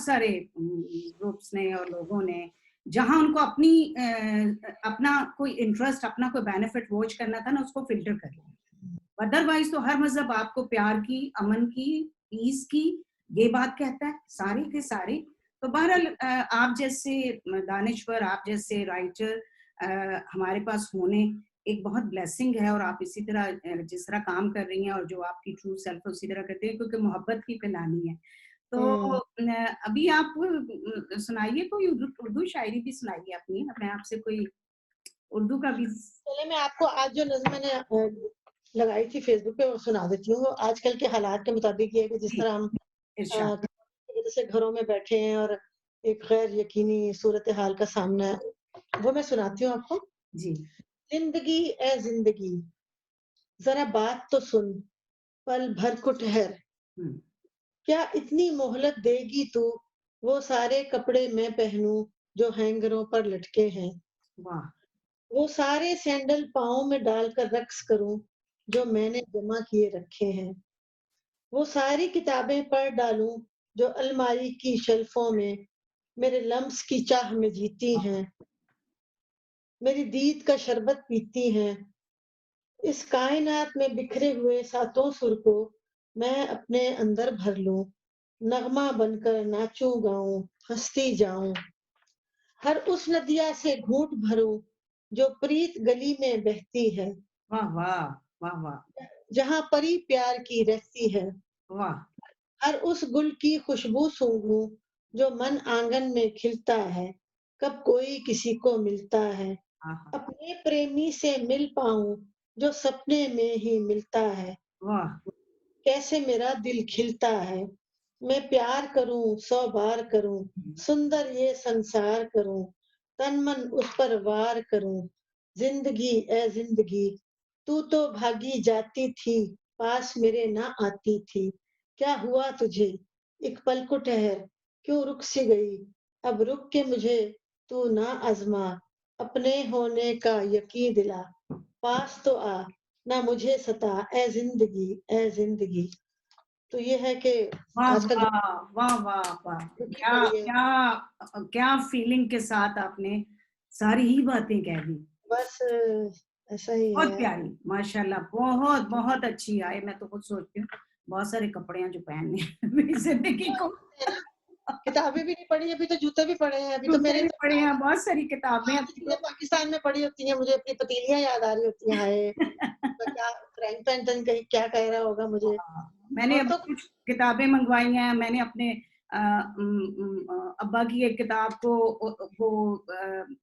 सारे ग्रुप्स ने और लोगों ने, जहाँ उनको अपना कोई इंटरेस्ट, अपना कोई बेनिफिट वॉच करना था ना, उसको फ़िल्टर कर लिया। अदरवाइज़ तो हर मज़हब आपको प्यार की, अमन की, पीस की, ये बात कहता है, सारे के सारे। तो बहरहाल आप जैसे दानिश्वर, आप जैसे राइटर हमारे पास होने एक बहुत ब्लेसिंग है, और आप इसी तरह जिस तरह काम कर रही हैं और जो आपकी ट्रू सेल्फ है उसी तरह करते हैं, क्योंकि मोहब्बत ही फैलानी है। तो हुँ। अभी आप सुनाइए कोई उर्दू उर्दू शायरी भी सुनाइए अपनी, मैं आपसे कोई उर्दू का भी चलिए मैं आपको आज जो नज़्म मैंने लगाई थी फ़ेसबुक पे वो सुना देती हूँ। वो आजकल के हालात के मुताबिक ये है कि जिस जी, तरह हम इरशाद। की वज़ह से घरों में बैठे हैं और एक गैर यकीनी सूरत-ए-हाल का सामना है, वो मैं सुनाती हूँ आपको। जी। ज़िंदगी ए ज़िंदगी, ज़रा बात तो सुन, पल भर को ठहर, हुँ, क्या इतनी मोहलत देगी तू, वो सारे कपड़े मैं पहनूँ जो हैंगरों पर लटके हैं। वाह! वो सारे सैंडल पाँव में डालकर रक्स करूँ, जो मैंने जमा किए रखे हैं। वो सारी किताबें पढ़ डालूँ, जो अलमारी की शेल्फ़ों में मेरे लम्स की चाह में जीती हैं, मेरी दीद का शरबत पीती हैं। इस कायनात में बिखरे हुए सातों सुर को मैं अपने अंदर भर लूँ, नग़मा बनकर नाचूँ गाऊँ, हँसती जाऊँ। हर उस नदिया से घूँट भरूँ, जो प्रीत गली में बहती है। वाह, वाह! वाह, वाह! जहाँ परी प्यार की रहती है, वाह! हर उस गुल की खुशबू सूंघूं जो मन आंगन में खिलता है, कब कोई किसी को मिलता है, आहा! अपने प्रेमी से मिल पाऊं जो सपने में ही मिलता है, वाह! कैसे मेरा दिल खिलता है, मैं प्यार करूं 100 बार करूं, सुंदर ये संसार करूं, तन मन उस पर वार करूं, जिंदगी ए जिंदगी, तू तो भागी जाती थी, पास मेरे ना आती थी, क्या हुआ तुझे, एक पल को ठहर, क्यों रुक सी गई, अब रुक के मुझे तू ना आजमा, अपने होने का यकीन दिला, पास तो आ, ना मुझे सता ए जिंदगी। तो ये है कि वाह आजकल वाह वाह वाह वाह, दुखी क्या पड़ी है। क्या क्या फीलिंग के साथ आपने सारी ही बातें कह दी। बस ऐसा ही बहुत है। प्यारी, माशाल्लाह, बहुत बहुत अच्छी आए। मैं तो खुद सोचती हूँ बहुत सारे कपड़े हैं जो पहनने हैं मेरी जिंदगी तो को। है ना, किताबें भी नहीं पढ़ी, अभी तो जूते भी पड़े हैं, अभी तो जूते मेरे भी तो पड़े हैं, बहुत सारी किताबें पुरानी अभी चीजें तो। पाकिस्तान में पड़ी होती हैं, मुझे अपनी पतीलियाँ याद आ रही होती हैं, हाय! तो क्या फ्राइंग पैन तो कहीं क्या कह रहा होगा मुझे। मैंने और अभी तो कुछ किताबें मंगवाई हैं। मैंने अपने अब्बा की एक किताब को वो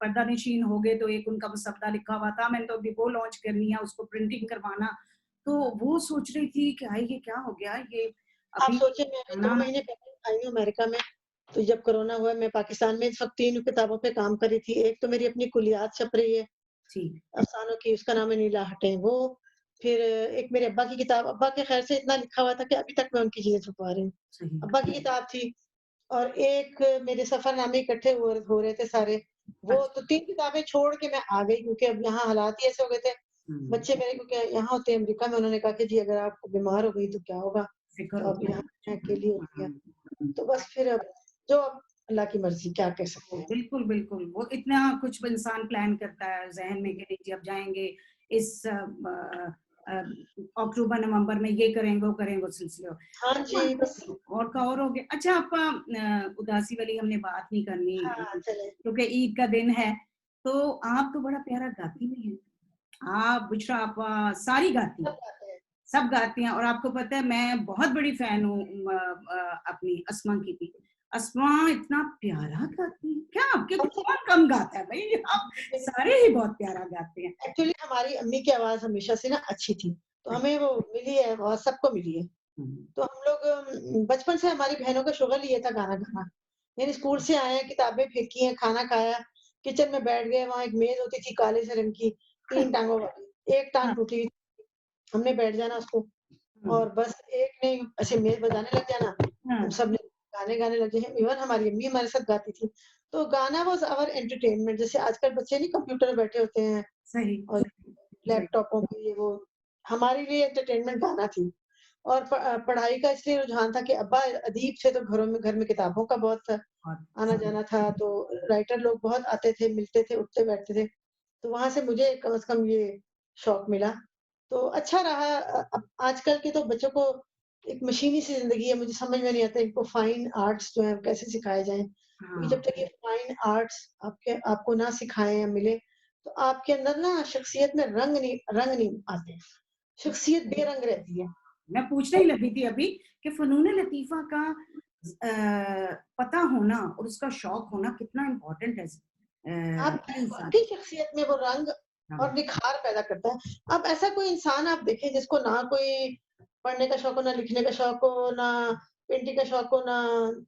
पर्दानशीन हो गए तो एक उनका मसवदा लिखा हुआ था, मैंने तो अभी वो लॉन्च करनी है, उसको प्रिंटिंग करवाना। तो वो सोच रही थी कि हाय ये क्या हो गया ये आप अभी सोचिए, मैं अभी 2 आना। महीने पहले आई हूँ अमेरिका में, तो जब कोरोना हुआ मैं पाकिस्तान में इस वक़्त 3 किताबों पे काम कर रही थी। एक तो मेरी अपनी कुलियात छप रही है, जी। अफ़सानों की, उसका नाम है नीला हटें वो। फिर एक मेरे अब्बा की किताब, अब्बा के ख़ैर से इतना लिखा हुआ था कि अभी तक मैं उनकी चीज़ें छुपा रही हूँ। सही। अब्बा की किताब थी और एक मेरे सफ़रनामे इकट्ठे हो रहे थे सारे। वो अच्छा। तो 3 किताबें छोड़ के मैं आ गई क्योंकि अब यहाँ हालात ही ऐसे हो गए थे। हम्म, बच्चे मेरे क्योंकि यहाँ होते हैं अमेरिका में, उन्होंने कहा कि जी अगर आप बीमार हो गई तो क्या होगा? फिक्र तो अब होता है यहाँ बच्चों मैं का। अकेली होती है। हम्म। तो बस फिर अब जो अब अल्लाह की मर्ज़ी, क्या कह सकते हैं। बिल्कुल, बिल्कुल। वो इतना कुछ इंसान प्लान करता है ज़हन में कि नहीं जी अब जाएँगे इस अ, अक्टूबर नवंबर में ये करेंगे, वो करेंगे, वो सिलसिले। हाँ जी, बस। और का और हो गया। अच्छा आपका उदासी वाली हमने बात नहीं करनी हाँ, चले। क्योंकि ईद का दिन है, तो आप तो बड़ा प्यारा गाती भी हैं। आप, बुशरा आपा सारी गाती सब हैं। गाते हैं। सब गाती हैं और आपको पता है मैं बहुत बड़ी फैन हूँ अपनी अस्मा की भी। अस्मा इतना प्यारा गाती हैं। क्या आपके हम कौन कम गाता है भई? आप सब सारे ही बहुत प्यारा गाते हैं। एक्चुअली हमारी अम्मी की आवाज़ हमेशा से ना अच्छी थी, तो हमें वो मिली है आवाज़, सबको मिली है। हुँ। तो हम लोग बचपन से हमारी बहनों का शुगल ये था गाना गाना। यानी स्कूल से आए हैं, किताबें फेंकी हैं, खाना खाया, किचन में बैठ गए, वहाँ एक मेज़ होती थी काले से रंग की, 3 टाँगों वाली, एक टाँग हाँ, टूटी हुई, हमने बैठ जाना उसको हुँ, और बस एक ने ऐसे मेज़ बजाने लग जाना, हम हाँ, सब ने गाने गाने लग जाए, इवन हमारी अम्मी हमारे साथ गाती थी। तो गाना वाज़ आवर एंटरटेनमेंट, जैसे आजकल बच्चे नहीं कंप्यूटर में बैठे होते हैं सही, और सही, सही। लैपटॉपों पे ये वो, हमारे लिए एंटरटेनमेंट गाना थी। और पढ़ाई का इसलिए रुझान था कि अब्बा अदीब थे तो घर में किताबों का बहुत बहुत आना-जाना था, तो राइटर लोग बहुत आते थे, मिलते थे, उठते-बैठते थे। तो वहाँ से मुझे कम से कम ये शौक मिला। तो अच्छा रहा। अब आजकल के तो बच्चों को एक मशीनी सी ज़िंदगी है, मुझे समझ में नहीं आता इनको फाइन आर्ट्स जो है कैसे सिखाए जाएँ? क्योंकि जब हाँ, तक ये फाइन आर्ट्स आपको ना सिखाएँ या मिले, तो आपके अंदर ना शख्सियत में रंग नहीं आते। शख्सियत बेरंग रहती है। मैं पूछने ही और लगी थी अभी कि फ़नून लतीफ़ा का पता होना और उसका शौक होना कितना इम्पोर्टेंट है हर आपकी इंसान वाक़ई शख्सियत में वो रंग हाँ, और निखार पैदा करता है। अब ऐसा कोई इंसान आप देखें जिसको ना कोई पढ़ने का शौक हो, ना लिखने का शौक हो, ना पेंटिंग का शौक हो, ना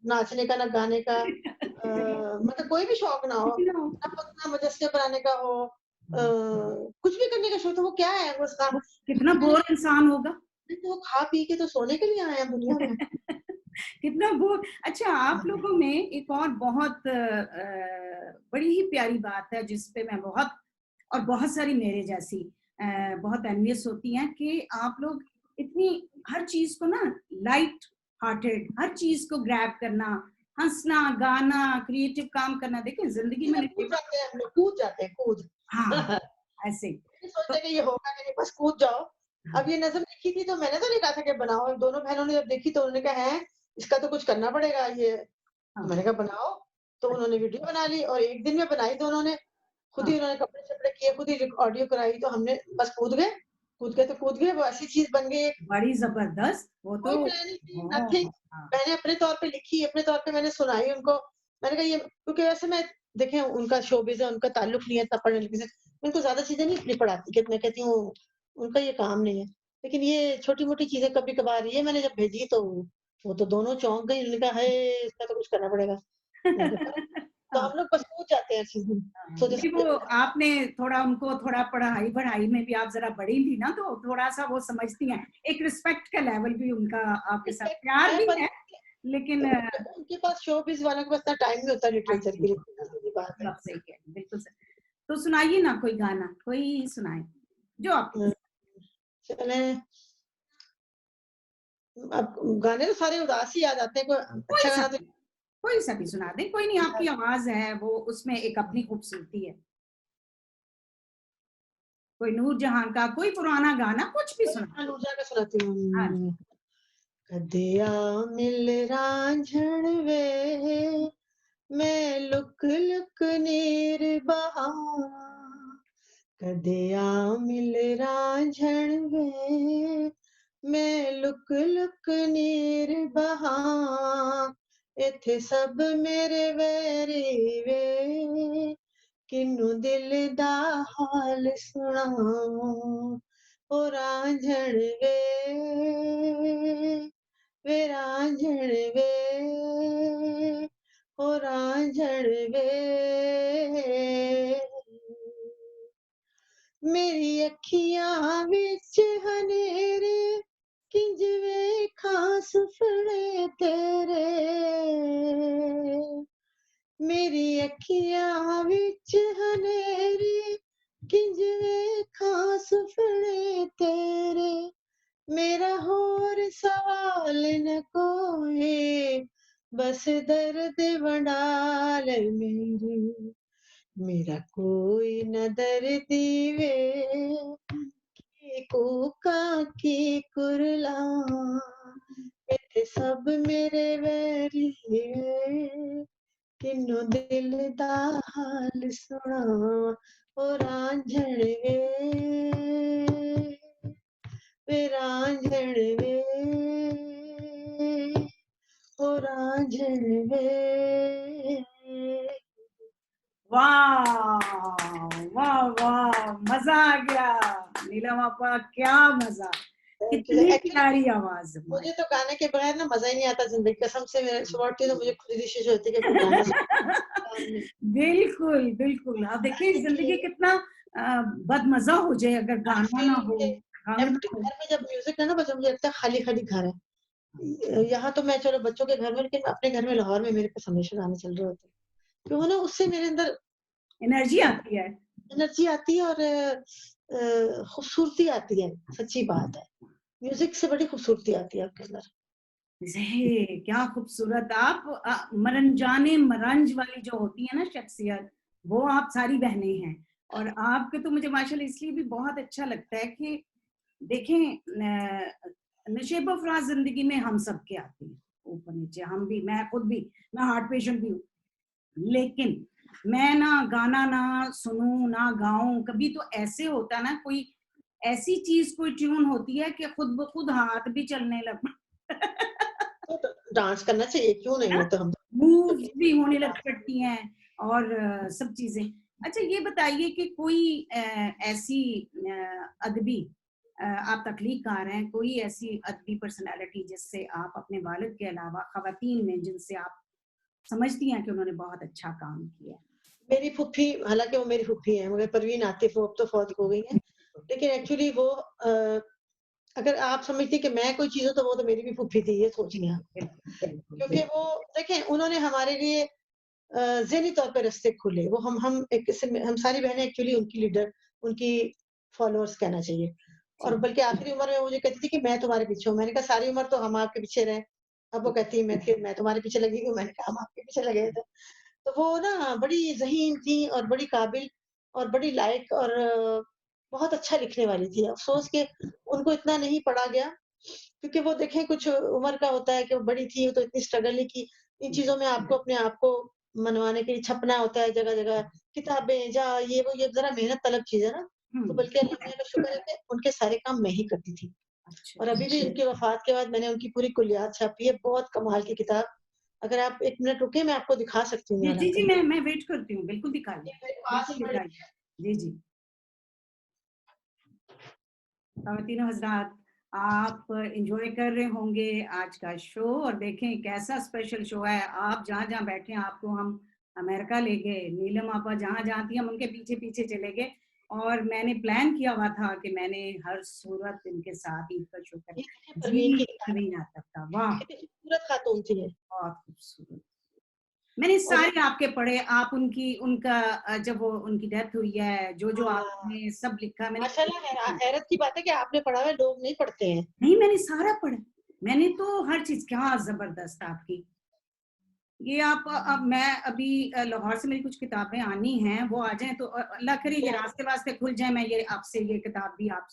नाचने का, ना गाने का, मतलब कोई भी शौक ना हो, ना मुजस्से बनाने का हो, कुछ भी करने का शौक, तो वो क्या है वो उसका? वो कितना मैंने बोर इंसान होगा। तो वो खा पी के तो सोने के लिए आए हैं दुनिया में। कितना बोर। अच्छा आप लोगों में एक और बहुत बड़ी ही प्यारी बात है जिस पे मैं बहुत और बहुत सारी मेरे जैसी बहुत एनवियस होती हैं कि आप लोग इतनी हर चीज को ना लाइट हार्टेड, हर चीज को ग्रैब करना, हंसना गाना, क्रिएटिव काम करना। देखिए जिंदगी जी में में कूद जाते हैं हम लोग, कूद जाते हैं, कूद। हाँ ऐसे ही। नहीं तो सोचते कि ये होगा कि नहीं, बस कूद जाओ। हाँ, अब ये नज़्म लिखी थी तो मैंने तो नहीं कहा था कि बनाओ, दोनों बहनों ने जब देखी तो उन्होंने कहा हैं, इसका तो कुछ करना पड़ेगा ये। तो हाँ, मैंने कहा बनाओ, तो उन्होंने वीडियो बना ली और 1 दिन में बनाई दोनों ने। खुद हाँ, ही उन्होंने कपड़े-शपड़े किए, खुद ही ऑडियो कराई, तो हमने बस कूद गए, वो ऐसी चीज़ बन गई। बड़ी जबरदस्त वो कोई तो। प्लानिंग नहीं, नथिंग। हाँ, हाँ, मैंने अपने तौर पे लिखी, अपने तौर पे मैंने सुनाई उनको। मैंने कहा ये क्योंकि वैसे मैं देखें उनका शोबिज़ है, उनका ताल्लुक नहीं है इतना पढ़ने-लिखने से। मैं उनको ज़्यादा चीज़ें नहीं पढ़ाती कि मैं कहती हूँ उनका ये काम नहीं है। लेकिन ये छोटी-मोटी चीज़ें कभी-कभार ये मैंने जब भेजी तो वो तो दोनों चौंक गई। उन्होंने कहा, "हाय! इसका तो कुछ करना पड़ेगा।" मैंने कहा तो हाँ। हम लोग बस कूद जाते हैं हर चीज़ में। हाँ, तो नहीं जैसे वो आपने थोड़ा उनको थोड़ा पढ़ाई-वढ़ाई में भी आप ज़रा बड़ी थी ना, तो थोड़ा-सा वो समझती हैं। एक रिस्पेक्ट का लेवल भी उनका आपके साथ रिस्पेक्ट प्यार है भी पर है, लेकिन उनके पास शोबिज़ वालों के पास इतना टाइम नहीं होता टाइम लिटरेचर नहीं के लिए, होता। सीधी-सी बात बिल्कुल है। आप सही कह रही हैं, बिल्कुल सही। तो सुनाइए ना कोई गाना, कोई सुनाएँ, जो आपको हुँ। पसंद चले अब गाने तो सारे उदास ही याद आते हैं, कोई कोई अच्छा सा गाना तो भी कोई सा भी सुना दें, कोई नहीं, आपकी आवाज है वो, उसमें एक अपनी खूबसूरती है। कोई नूरजहां का, कोई पुराना गाना, कुछ भी सुना। नूरजहां का सुनाती हाँ हूँ। कदिया मिल रांझण वे, मैं लुक लुक नीर बहावां, कदिया मिल रांझण वे, मैं लुक लुक नीर बहावां, इत्थे सब मेरे वैरी वे, किन्नू दिल दा हाल सुणावां, ओ रांझण वे, वे रांझण वे, ओ रांझण वे, मेरी अखियां विच हनेरे, किंज वेखां सुफने तेरे, मेरी अखियां विच हनेरे, किंज वेखां सुफने तेरे, मेरा होर सवाल न कोई, बस दर्द वंडाल मेरे, मेरा कोई न दर्दी वे, की कूका की कुरलावां, इत्थे सब मेरे वैरी वे, किन्नू दिल दा हाल सुणावां, ओ रांझण वे, वे रांझण वे, ओ रांझण वे। वाह वाह वाह, मजा आ गया। नीलम आपा, क्या मजा, कितनी एक्चुअली प्यारी आवाज है। मुझे तो गाने के बगैर ना मजा ही नहीं आता जिंदगी, कसम से। मेरे सुबह उठती तो मुझे खुद डिशेज होती है कि कोई गाना सुन। बिल्कुल बिल्कुल, आप देखिए जिंदगी कितना बदमजा हो जाए अगर आई गाना ना फील हो, कि गाना एम्प्टी हो। घर में जब म्यूजिक ना ना बजे, मुझे लगता है खाली खाली घर है। यहाँ तो मैं चलो बच्चों के घर में, लेकिन अपने घर में लाहौर में मेरे पास हमेशा गाने चल रहे होते हैं, तो वो ना उससे मेरे अंदर एनर्जी आती है। एनर्जी आती है और खूबसूरती आती है। सच्ची बात है, म्यूजिक से बड़ी खूबसूरती आती है आपके अंदर। क्या खूबसूरत आप, मरंजाने मरंज वाली जो होती है ना शख्सियत, वो आप सारी बहनें हैं। और आपके तो मुझे माशाल्लाह इसलिए भी बहुत अच्छा लगता है कि देखें, नशेब अफराज जिंदगी में हम सब के आती है, ऊपर नीचे, हम भी, मैं खुद भी, मैं हार्ट पेशेंट भी हूँ, लेकिन मैं ना गाना ना सुनूं ना गाऊं, कभी तो ऐसे होता है ना, कोई ऐसी चीज, कोई ट्यून होती है कि खुद ब खुद हाथ भी चलने लग तो डांस करना चाहिए, क्यों नहीं, वो तो हम मूव तो भी होने लग पड़ती हैं, और सब चीजें। अच्छा ये बताइए कि कोई ऐसी अदबी, आप तख्लीकार हैं, कोई ऐसी अदबी पर्सनालिटी जिससे आप अपने वालिद के अलावा खवातीन में, जिनसे आप समझती हैं कि उन्होंने बहुत अच्छा काम किया मेरी फूफी, हालांकि वो मेरी फूफी है, मगर परवीन आतिफ, वो अब तो फौत हो गई है, लेकिन एक्चुअली वो अगर आप समझती कि मैं कोई चीज हूँ, तो वो तो मेरी भी फूफी थी, ये सोचिए आप। है? बिल्कुल क्योंकि बिल्कुल। वो देखें, उन्होंने हमारे लिए ज़हनी तौर पे रास्ते खोले। वो हम एक किस्म में, हम सारी बहनें एक्चुअली उनकी लीडर, उनकी फॉलोअर्स कहना चाहिए। और जी बल्कि आखिरी उम्र में वो मुझे कहती थी कि मैं तुम्हारे पीछे हूँ। मैंने कहा सारी उम्र तो हम आपके पीछे रहे। अब वो कहती है मैं तुम्हारे पीछे लगी हूँ। मैंने कहा हम आपके पीछे लगे थे। तो वो ना बड़ी ज़हीन थी और बड़ी काबिल और बड़ी लायक और बहुत अच्छा लिखने वाली थी। अफ़सोस कि उनको इतना नहीं पढ़ा गया, क्योंकि वो देखें कुछ उम्र का होता है कि वो बड़ी थी तो इतनी स्ट्रगल नहीं की। इन चीज़ों में आपको अपने आप को मनवाने के लिए छपना होता है जगह-जगह, किताबें जा ये ज़रा मेहनत तलब चीज़ है ना। तो बल्कि अल्लाह मियाँ का शुक्र है कि उनके सारे काम मैं ही करती थी। अच्छा और अभी भी उनकी वफ़ात के बाद मैंने उनकी पूरी कुलियात छापी है, बहुत कमाल की किताब। अगर आप 1 मिनट रुके, मैं आपको दिखा सकती हूँ जी यहाँ जी जी, लाकर। मैं वेट करती हूँ, बिल्कुल दिखाइए, ये मेरे पास बिल्कुल ही पड़ी दिखाइए। जी जी। ख़वातीन हज़रात, आप एंजॉय कर रहे होंगे आज का शो, और देखें कैसा स्पेशल शो है। आप जहाँ जहाँ बैठे हैं, आपको हम अमेरिका ले गए, नीलम आपा जहाँ जहाँ थी हम उनके पीछे पीछे चले गए, और मैंने प्लान किया हुआ था कि मैंने हर सूरत इनके साथ ईद का शो करें। ये देखिए परवीन जी की किताब, परवीन आतफ का, वाह कितनी खूबसूरत खातून थी ये। बहुत खूबसूरत। मैंने और सारे आपके पढ़े, आप उनका जब वो उनकी डेथ हुई है, जो हाँ, आपने सब लिखा मैंने माशाल्लाह हैरत की बात है कि आपने पढ़ा हुआ है, लोग नहीं पढ़ते हैं। नहीं, मैंने सारा पढ़ा। मैंने तो हर चीज़ क्या ज़बरदस्त आपकी। ये आप अब मैं अभी लाहौर से मेरी कुछ किताबें आनी हैं, वो आ जाएँ तो अल्लाह करे ये रास्ते-वास्ते खुल जाएँ, मैं ये आपसे ये किताब भी आप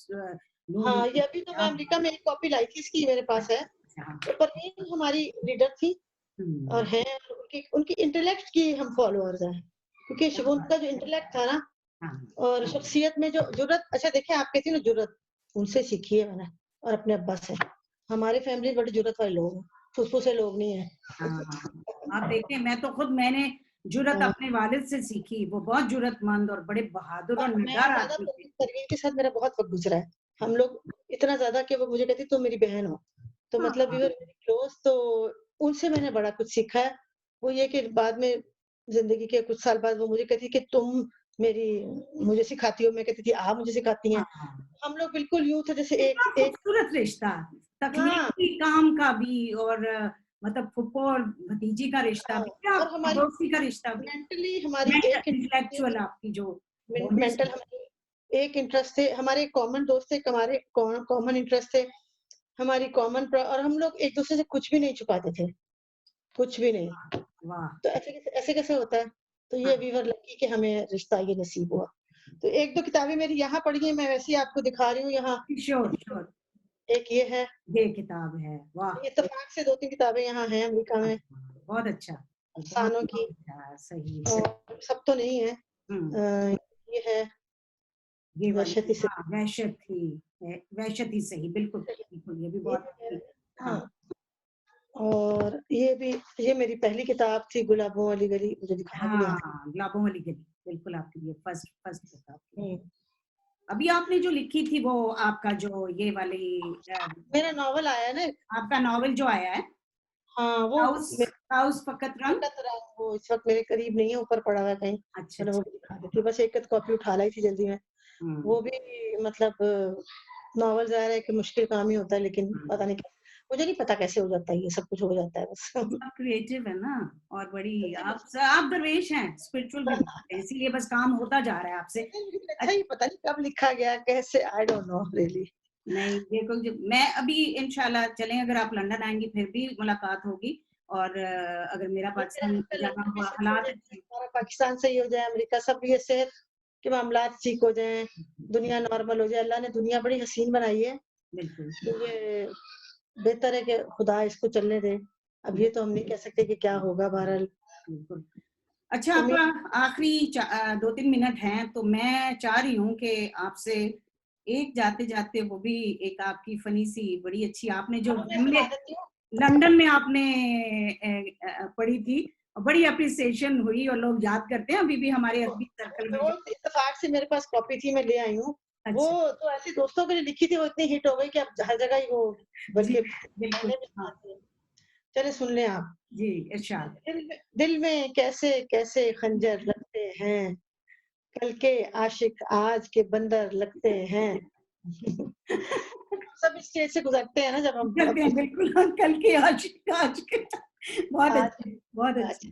लूँगी। हाँ, ये अभी तो मैं आप अमेरिका में एक कॉपी लाई थी, इसकी मेरे पास है। अच्छा, हाँ। तो परवीन हमारी रीडर थी और हुँ, हैं, और उनकी उनकी इंटेलेक्ट की हम फॉलोअर्स हैं। क्योंकि क्या बात उनका जो है। इंटेलेक्ट था ना हाँ, और शख्सियत में जो जुर्रत, अच्छा देखिए आप कहती हैं ना जुर्रत, उनसे सीखी है मैंने और अपने अब्बा से। हमारी फैमिली बड़े जुर्रत वाले लोग हैं, फुसफुसे लोग नहीं हैं। हाँ। आप देखिए मैंने जुर्रत हाँ, अपने वालिद से सीखी, वो बहुत जुर्रतमंद और बड़े बहादुर और मैं निडर ज़्यादा आदमी थे। परवीन के साथ मेरा बहुत वक़्त गुज़रा है। हम लोग इतना ज़्यादा कि वो मुझे कहती तुम मेरी बहन हो। तो मतलब वी हाँ, वर वेरी क्लोज़, तो उनसे मैंने बड़ा कुछ सीखा है। वो ये कि बाद में ज़िंदगी के कुछ साल बाद वो मुझे कहती कि तुम मेरी मुझे सिखाती हो, मैं कहती थी आप मुझे सिखाती हैं। हाँ। हम लोग बिल्कुल यूँ थे जैसे कितना एक एक खूबसूरत रिश्ता, हाँ, तकलीफी काम का भी और मतलब फूफो और भतीजी का रिश्ता हाँ, भी, क्या और हमारी पड़ोसी का रिश्ता भी, मेंटली हमारी मेंटल एक इंटरेस्ट इंटेलेक्चुअल आपकी जो मेन हॉबीज मेंटल हमारी एक इंटरेस्ट थे, हमारे कॉमन दोस्त थे, हमारे कॉमन इंटरेस्ट थे, हमारी कॉमन और हम लोग एक-दूसरे से कुछ भी नहीं छुपाते थे, कुछ भी नहीं। वाह! तो ऐसे कैसे होता है? तो ये हाँ, वी वर लकी कि हमें रिश्ता ये नसीब हुआ। तो 1-2 किताबें मेरी यहाँ पड़ी हैं, मैं वैसे ही आपको दिखा रही हूँ यहाँ। Sure, sure. एक ये है, ये किताब है, वाह! इत्तेफ़ाक से 2-3 किताबें यहाँ हैं अमेरिका हाँ, में, बहुत अच्छा, बहुत अफ़सानों की, अच्छा, सही, सही। और सब तो नहीं है। हुँ, ये है ये वाली वहशत-ए हाँ, वहशत ही सही, बिल्कुल, बिल्कुल, ये भी ये बहुत है, अच्छी हाँ, हाँ, और ये मेरी पहली किताब थी गुलाबों वाली गली, मुझे दिखाया भी नहीं हाँ, आता। गुलाबों वाली गली, बिल्कुल आपके लिए फर्स्ट फर्स्ट किताब थी। हुँ, अभी आपने जो लिखी थी वो आपका जो ये वाली मेरा नॉवल आया है ना, आपका नॉवेल जो आया है, हाँ, वो ताउस ताउस फ़कत रंग? फ़कत रंग, वो इस वक़्त मेरे करीब नहीं है, ऊपर पड़ा हुआ है कहीं, अच्छा, मैंने वो अच्छा। भी दिखा दी थी, बस एक आध कॉपी उठा लाई थी जल्दी में। हुँ, वो भी मतलब नॉवल ज़ाहिर है कि मुश्किल काम ही होता है, लेकिन हुँ। पता नहीं मुझे नहीं पता कैसे हो जाता है ये सब कुछ हो जाता है बस। सब क्रिएटिव है ना और बड़ी आप दरवेश हैं, स्पिरिचुअल भी बहुत हैं, इसीलिए बस काम होता जा रहा है आपसे। लेकिन अ, अच्छा ही पता नहीं कब लिखा गया, कैसे, आई डोंट नो रियली। नहीं देखो जब मैं अभी इंशाल्लाह चलें अगर आप लंदन आएँगी फिर भी मुलाकात होगी और अगर मेरा और मेरा पाकिस्तान आपका जाना लंदन भी हुआ सही हो हालात जाए, अच्छे हमारा पाकिस्तान सही हो जाए, अमेरिका सब ये सेहत के मामलात ठीक हो जाएँ, दुनिया नॉर्मल हो जाए। अल्लाह ने दुनिया बड़ी हसीन बनाई है, बिल्कुल, तो ये बेहतर है कि खुदा इसको चलने दे। अब ये तो हम नहीं कह सकते कि क्या होगा, बहरहाल बिल्कुल। अच्छा उम्मीद। आप आखिरी 2-3 मिनट हैं तो मैं चाह रही हूँ कि आपसे एक जाते-जाते वो भी एक आपकी फ़नी सी बड़ी अच्छी आपने जो चलो मैं सुना हेमलेट देती हूँ। लंदन में आपने पढ़ी थी और बड़ी एप्रिसिएशन हुई और लोग याद करते हैं अभी भी हमारे वो एफबी सर्कल में वो जो इत्तेफ़ाक से मेरे पास कॉपी थी, मैं ले आई हूँ। वो अच्छा, तो ऐसे दोस्तों के लिए लिखी थी, वो इतनी हिट हो गई कि अब हर जगह ही वो, जी, बल्कि बिल्कुल, गाने भी हाँ, सुनाते हैं। चलिए सुन लें आप। जी, इरशाद। दिल में कैसे-कैसे खंजर लगते हैं, कल के आशिक आज के बंदर लगते हैं। सब इस स्टेज से गुज़रते हैं ना जब हम करते हैं बिल्कुल हाँ, कल के आशिक आज के बहुत आज अच्छे, बहुत आज अच्छे।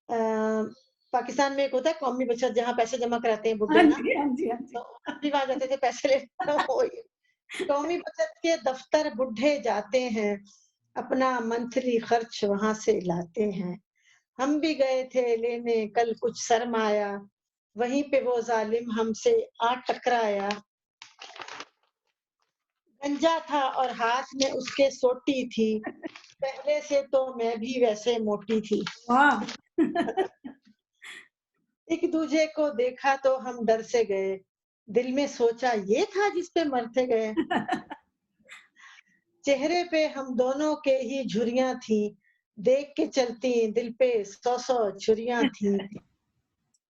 अ, पाकिस्तान में एक होता है कौमी बचत, जहाँ पैसे जमा कराते हैं हाँ बुड्ढे ना, जी, हाँ जी, हाँ तो जी। हम भी वहाँ जाते थे पैसे लेने। वो ये कौमी बचत के दफ्तर बुड्ढे जाते हैं, अपना मंथली खर्च वहाँ से लाते हैं। हम भी गए थे लेने कल कुछ सरमाया, वहीं पे वो ज़ालिम हमसे आ टकराया। गंजा था और हाथ में उसके सोटी थी, पहले से तो मैं भी वैसे मोटी थी। वाह! एक दूजे को देखा तो हम डर से गए, दिल में सोचा ये था जिस पे मरते गए। चेहरे पे हम दोनों के ही झुर्रियाँ थी, देख के चलती दिल पे 100-100 छुरियाँ थी।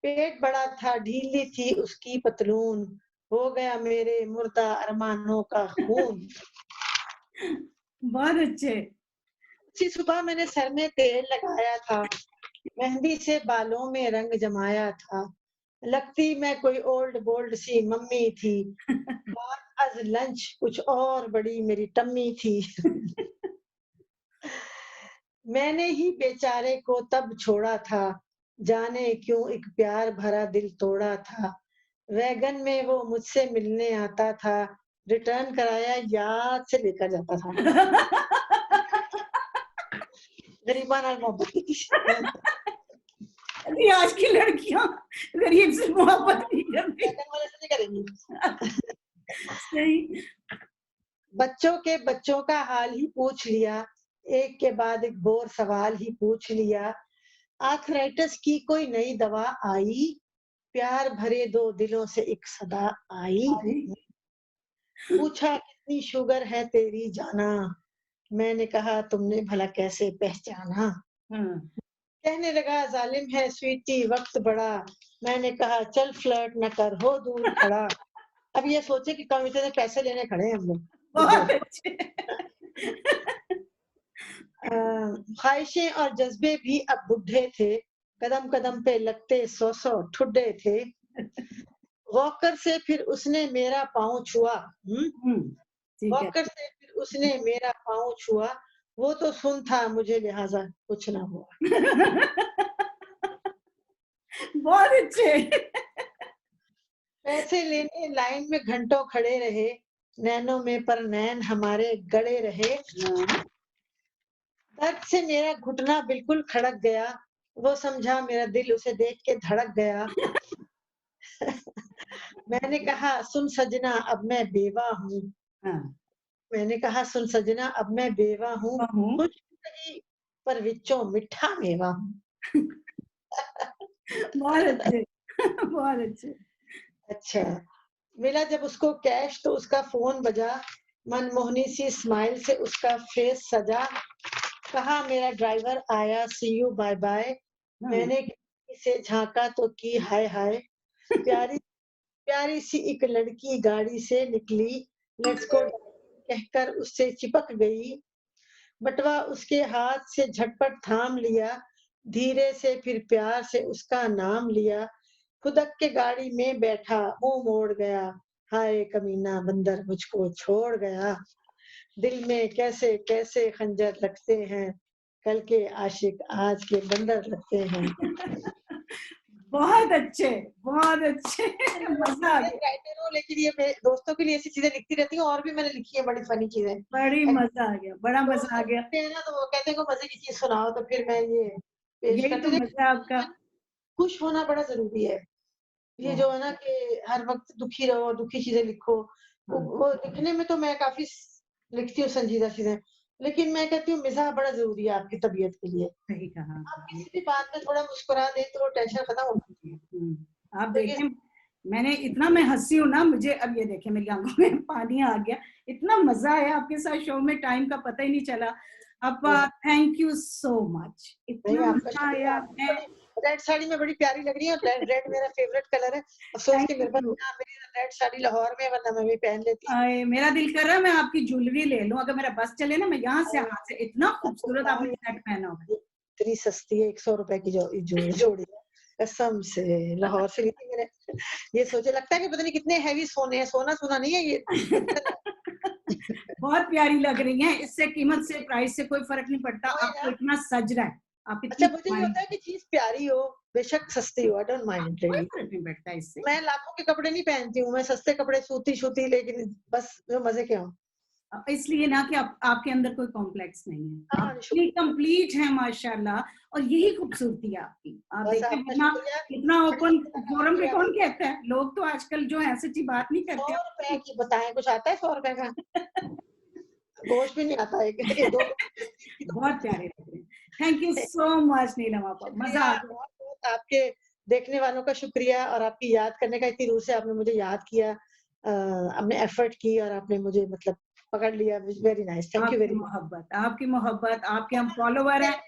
पेट बड़ा था, ढीली थी उसकी पतलून, हो गया मेरे मुर्दा अरमानों का खून। बहुत अच्छे। उसी सुबह मैंने सर में तेल लगाया था, मेहंदी से बालों में रंग जमाया था। लगती मैं कोई ओल्ड बोल्ड सी मम्मी थी, बात आज लंच कुछ और बड़ी मेरी टम्मी थी। मैंने ही बेचारे को तब छोड़ा था, जाने क्यों एक प्यार भरा दिल तोड़ा था। वैगन में वो मुझसे मिलने आता था, रिटर्न कराया याद से लेकर जाता था। गरीबान और मोहब्बत की अरे आज की लड़कियां गरीब से मोहब्बत नहीं करती। वैगन वाले से नहीं करेंगी। सही। बच्चों के बच्चों का हाल ही पूछ लिया, एक के बाद एक बोर सवाल ही पूछ लिया। आर्थराइटिस की कोई नई दवा आई, प्यार भरे दो दिलों से एक सदा आई। पूछा कितनी शुगर है तेरी जाना, मैंने कहा तुमने भला कैसे पहचाना। हाँ। कहने लगा जालिम है स्वीटी वक्त बड़ा, मैंने कहा चल फ्लर्ट न कर हो दूर खड़ा। अब ये सोचे कि कविता से पैसे लेने खड़े हैं हम लोग बुड्ढे। बहुत अच्छे। ख्वाहिशें और जज्बे भी अब बुढ़े थे, कदम कदम पे लगते सौ सौ ठुड्डे थे। वॉकर से फिर उसने मेरा पाँव छुआ, ठीक है। वॉकर से फिर उसने मेरा पाँव छुआ, वो तो सुन था मुझे लिहाजा कुछ ना हुआ। बहुत अच्छे। पैसे लेने लाइन में घंटों खड़े रहे, नैनों में पर नैन हमारे गड़े रहे। दर्द से मेरा घुटना बिल्कुल खड़क गया, वो समझा मेरा दिल उसे देख के धड़क गया। मैंने कहा सुन सजना अब मैं बेवा हूँ, हाँ। मैंने कहा सुन सजना अब मैं बेवा हूँ, कुछ नहीं पर विचों मिठा मेवा हूँ। बहुत अच्छे। बहुत अच्छे। अच्छा, मिला जब उसको कैश तो उसका फोन बजा, मनमोहनी सी स्माइल से उसका फेस सजा। कहा मेरा ड्राइवर आया सी यू बाय बाय, मैंने खिड़की से झांका तो की हाय हाय। प्यारी प्यारी सी एक लड़की गाड़ी से निकली, लेट्स गो कहकर उससे चिपक गई। बटवा उसके हाथ से झटपट थाम लिया, धीरे से फिर प्यार से उसका नाम लिया। खुदक के गाड़ी में बैठा मुंह मोड़ गया, हाय कमीना बंदर मुझको छोड़ गया। दिल में कैसे कैसे खंजर लगते हैं, कल के आशिक आज के बंदर लगते हैं। बहुत अच्छे। बहुत अच्छे। मजा आ गया। राइटर हूँ लेकिन ये मेरे दोस्तों के लिए ऐसी चीजें लिखती रहती हूँ, और भी मैंने लिखी है बड़ी फनी चीजें। बड़ी मजा आ गया। बड़ा मजा आ दोस्त गया। सुनते हैं ना तो वो कहते हैं को मजे की चीज सुनाओ, तो फिर मैं ये पेश यही करती तो हूँ। मजा है आपका। खुश होना बड़ा जरूरी है। ये जो है ना कि हर वक्त दुखी रहो, दुखी चीजें लिखो, वो लिखने में तो मैं काफी लिखती हूँ संजीदा चीजें, लेकिन मैं कहती हूँ मिजाह बड़ा जरूरी है आपकी तबीयत के लिए। सही कहा आप आपने। किसी भी बात में थोड़ा मुस्कुरा दें तो टेंशन खत्म हो जाती है। आप तो ये देखें, मैंने इतना मैं हंसी हूँ ना, मुझे अब ये देखें मेरी आंखों में पानी आ गया। इतना मजा आया आपके साथ शो में, टाइम का पता ही नहीं चला। अपा थैंक यू सो मच, नहीं, इतना आपका मजा शुक्रिया। आया। आप मैं रेड साड़ी में बड़ी प्यारी लग रही है, रेड रेड मेरा फेवरेट कलर है। अफसोस थैंक कि मेरे पास यू। ना मेरी रेड साड़ी लाहौर में है, वरना मैं भी पहन लेती। मेरा दिल कर रहा है मैं आपकी ज्वेलरी ले लूं, अगर मेरा बस चले ना, मैं यहाँ से हाथ से, इतना आपको खूबसूरत बताऊं आपने सेट पहना होगा। इतनी सस्ती है, 100 रुपए की जोड़ी है, कसम से लाहौर से ली थी मैंने। ये सोचे लगता है कि पता नहीं कितने हैवी सोने हैं, सोना सोना नहीं है ये, पत्थर है। बहुत प्यारी लग रही हैं, इससे कीमत से प्राइस से कोई फर्क नहीं पड़ता, वही आपको ना। इतना सज रहा है, आप अच्छा, इतनी मुझे ये स्माइल, होता है कि चीज प्यारी हो, बेशक सस्ती हो, आई डोंट माइंड कोई रियली। फर्क नहीं पड़ता इससे। मैं लाखों के कपड़े नहीं पहनती हूँ, मैं सस्ते कपड़े सूती सूती, लेकिन बस जो मजे के हों। इसलिए ना कि आपके अंदर कोई कॉम्प्लेक्स नहीं है, आप हाँ, इतनी शुक्रिया। कंप्लीट हैं माशाल्लाह, और यही खूबसूरती है आपकी। आप बस देखते हैं आपका इतना शुक्रिया। इतना बड़ी ओपन अच्छी लगा फोरम पे कि कौन आप कहता है, लोग तो आजकल जो है सच्ची बात नहीं 100 करते। रुपए की बताएं, कुछ आता है 100 रुपए का? गोश्त भी नहीं आता है कि दो बहुत प्यारे लग रहे हैं। थैंक यू सो मच नीलम आपा, मजा शुक्रिया, आ गया। बहुत-बहुत आपके देखने वालों का शुक्रिया, और आपकी याद करने का इतनी दूर से आपने मुझे याद किया, आपने एफर्ट की और आपने मुझे मतलब पकड़ लिया। Very nice, thank you very much. आपकी मोहब्बत, आपके हम फॉलोवर हैं।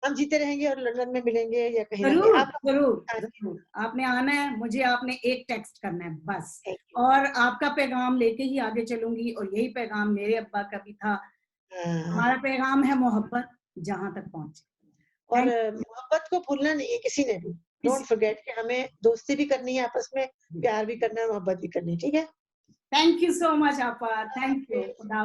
हम जीते रहेंगे और लंदन में मिलेंगे या कहीं ना कहीं। जरूर आप जरूर जरूर, आपने आना है, मुझे आपने एक टेक्स्ट करना है बस, और आपका पैगाम लेके ही आगे चलूंगी, और यही पैगाम मेरे अब्बा का भी था। हमारा पैगाम है मोहब्बत जहां तक पहुंचे। और थैंक मोहब्बत को भूलना नहीं है किसी ने भी। डोंट फॉरगेट कि हमें दोस्ती भी करनी है आपस में, प्यार भी करना है, मोहब्बत भी करनी है, ठीक है? यू सो मच आपा, थैंक यू। खुदा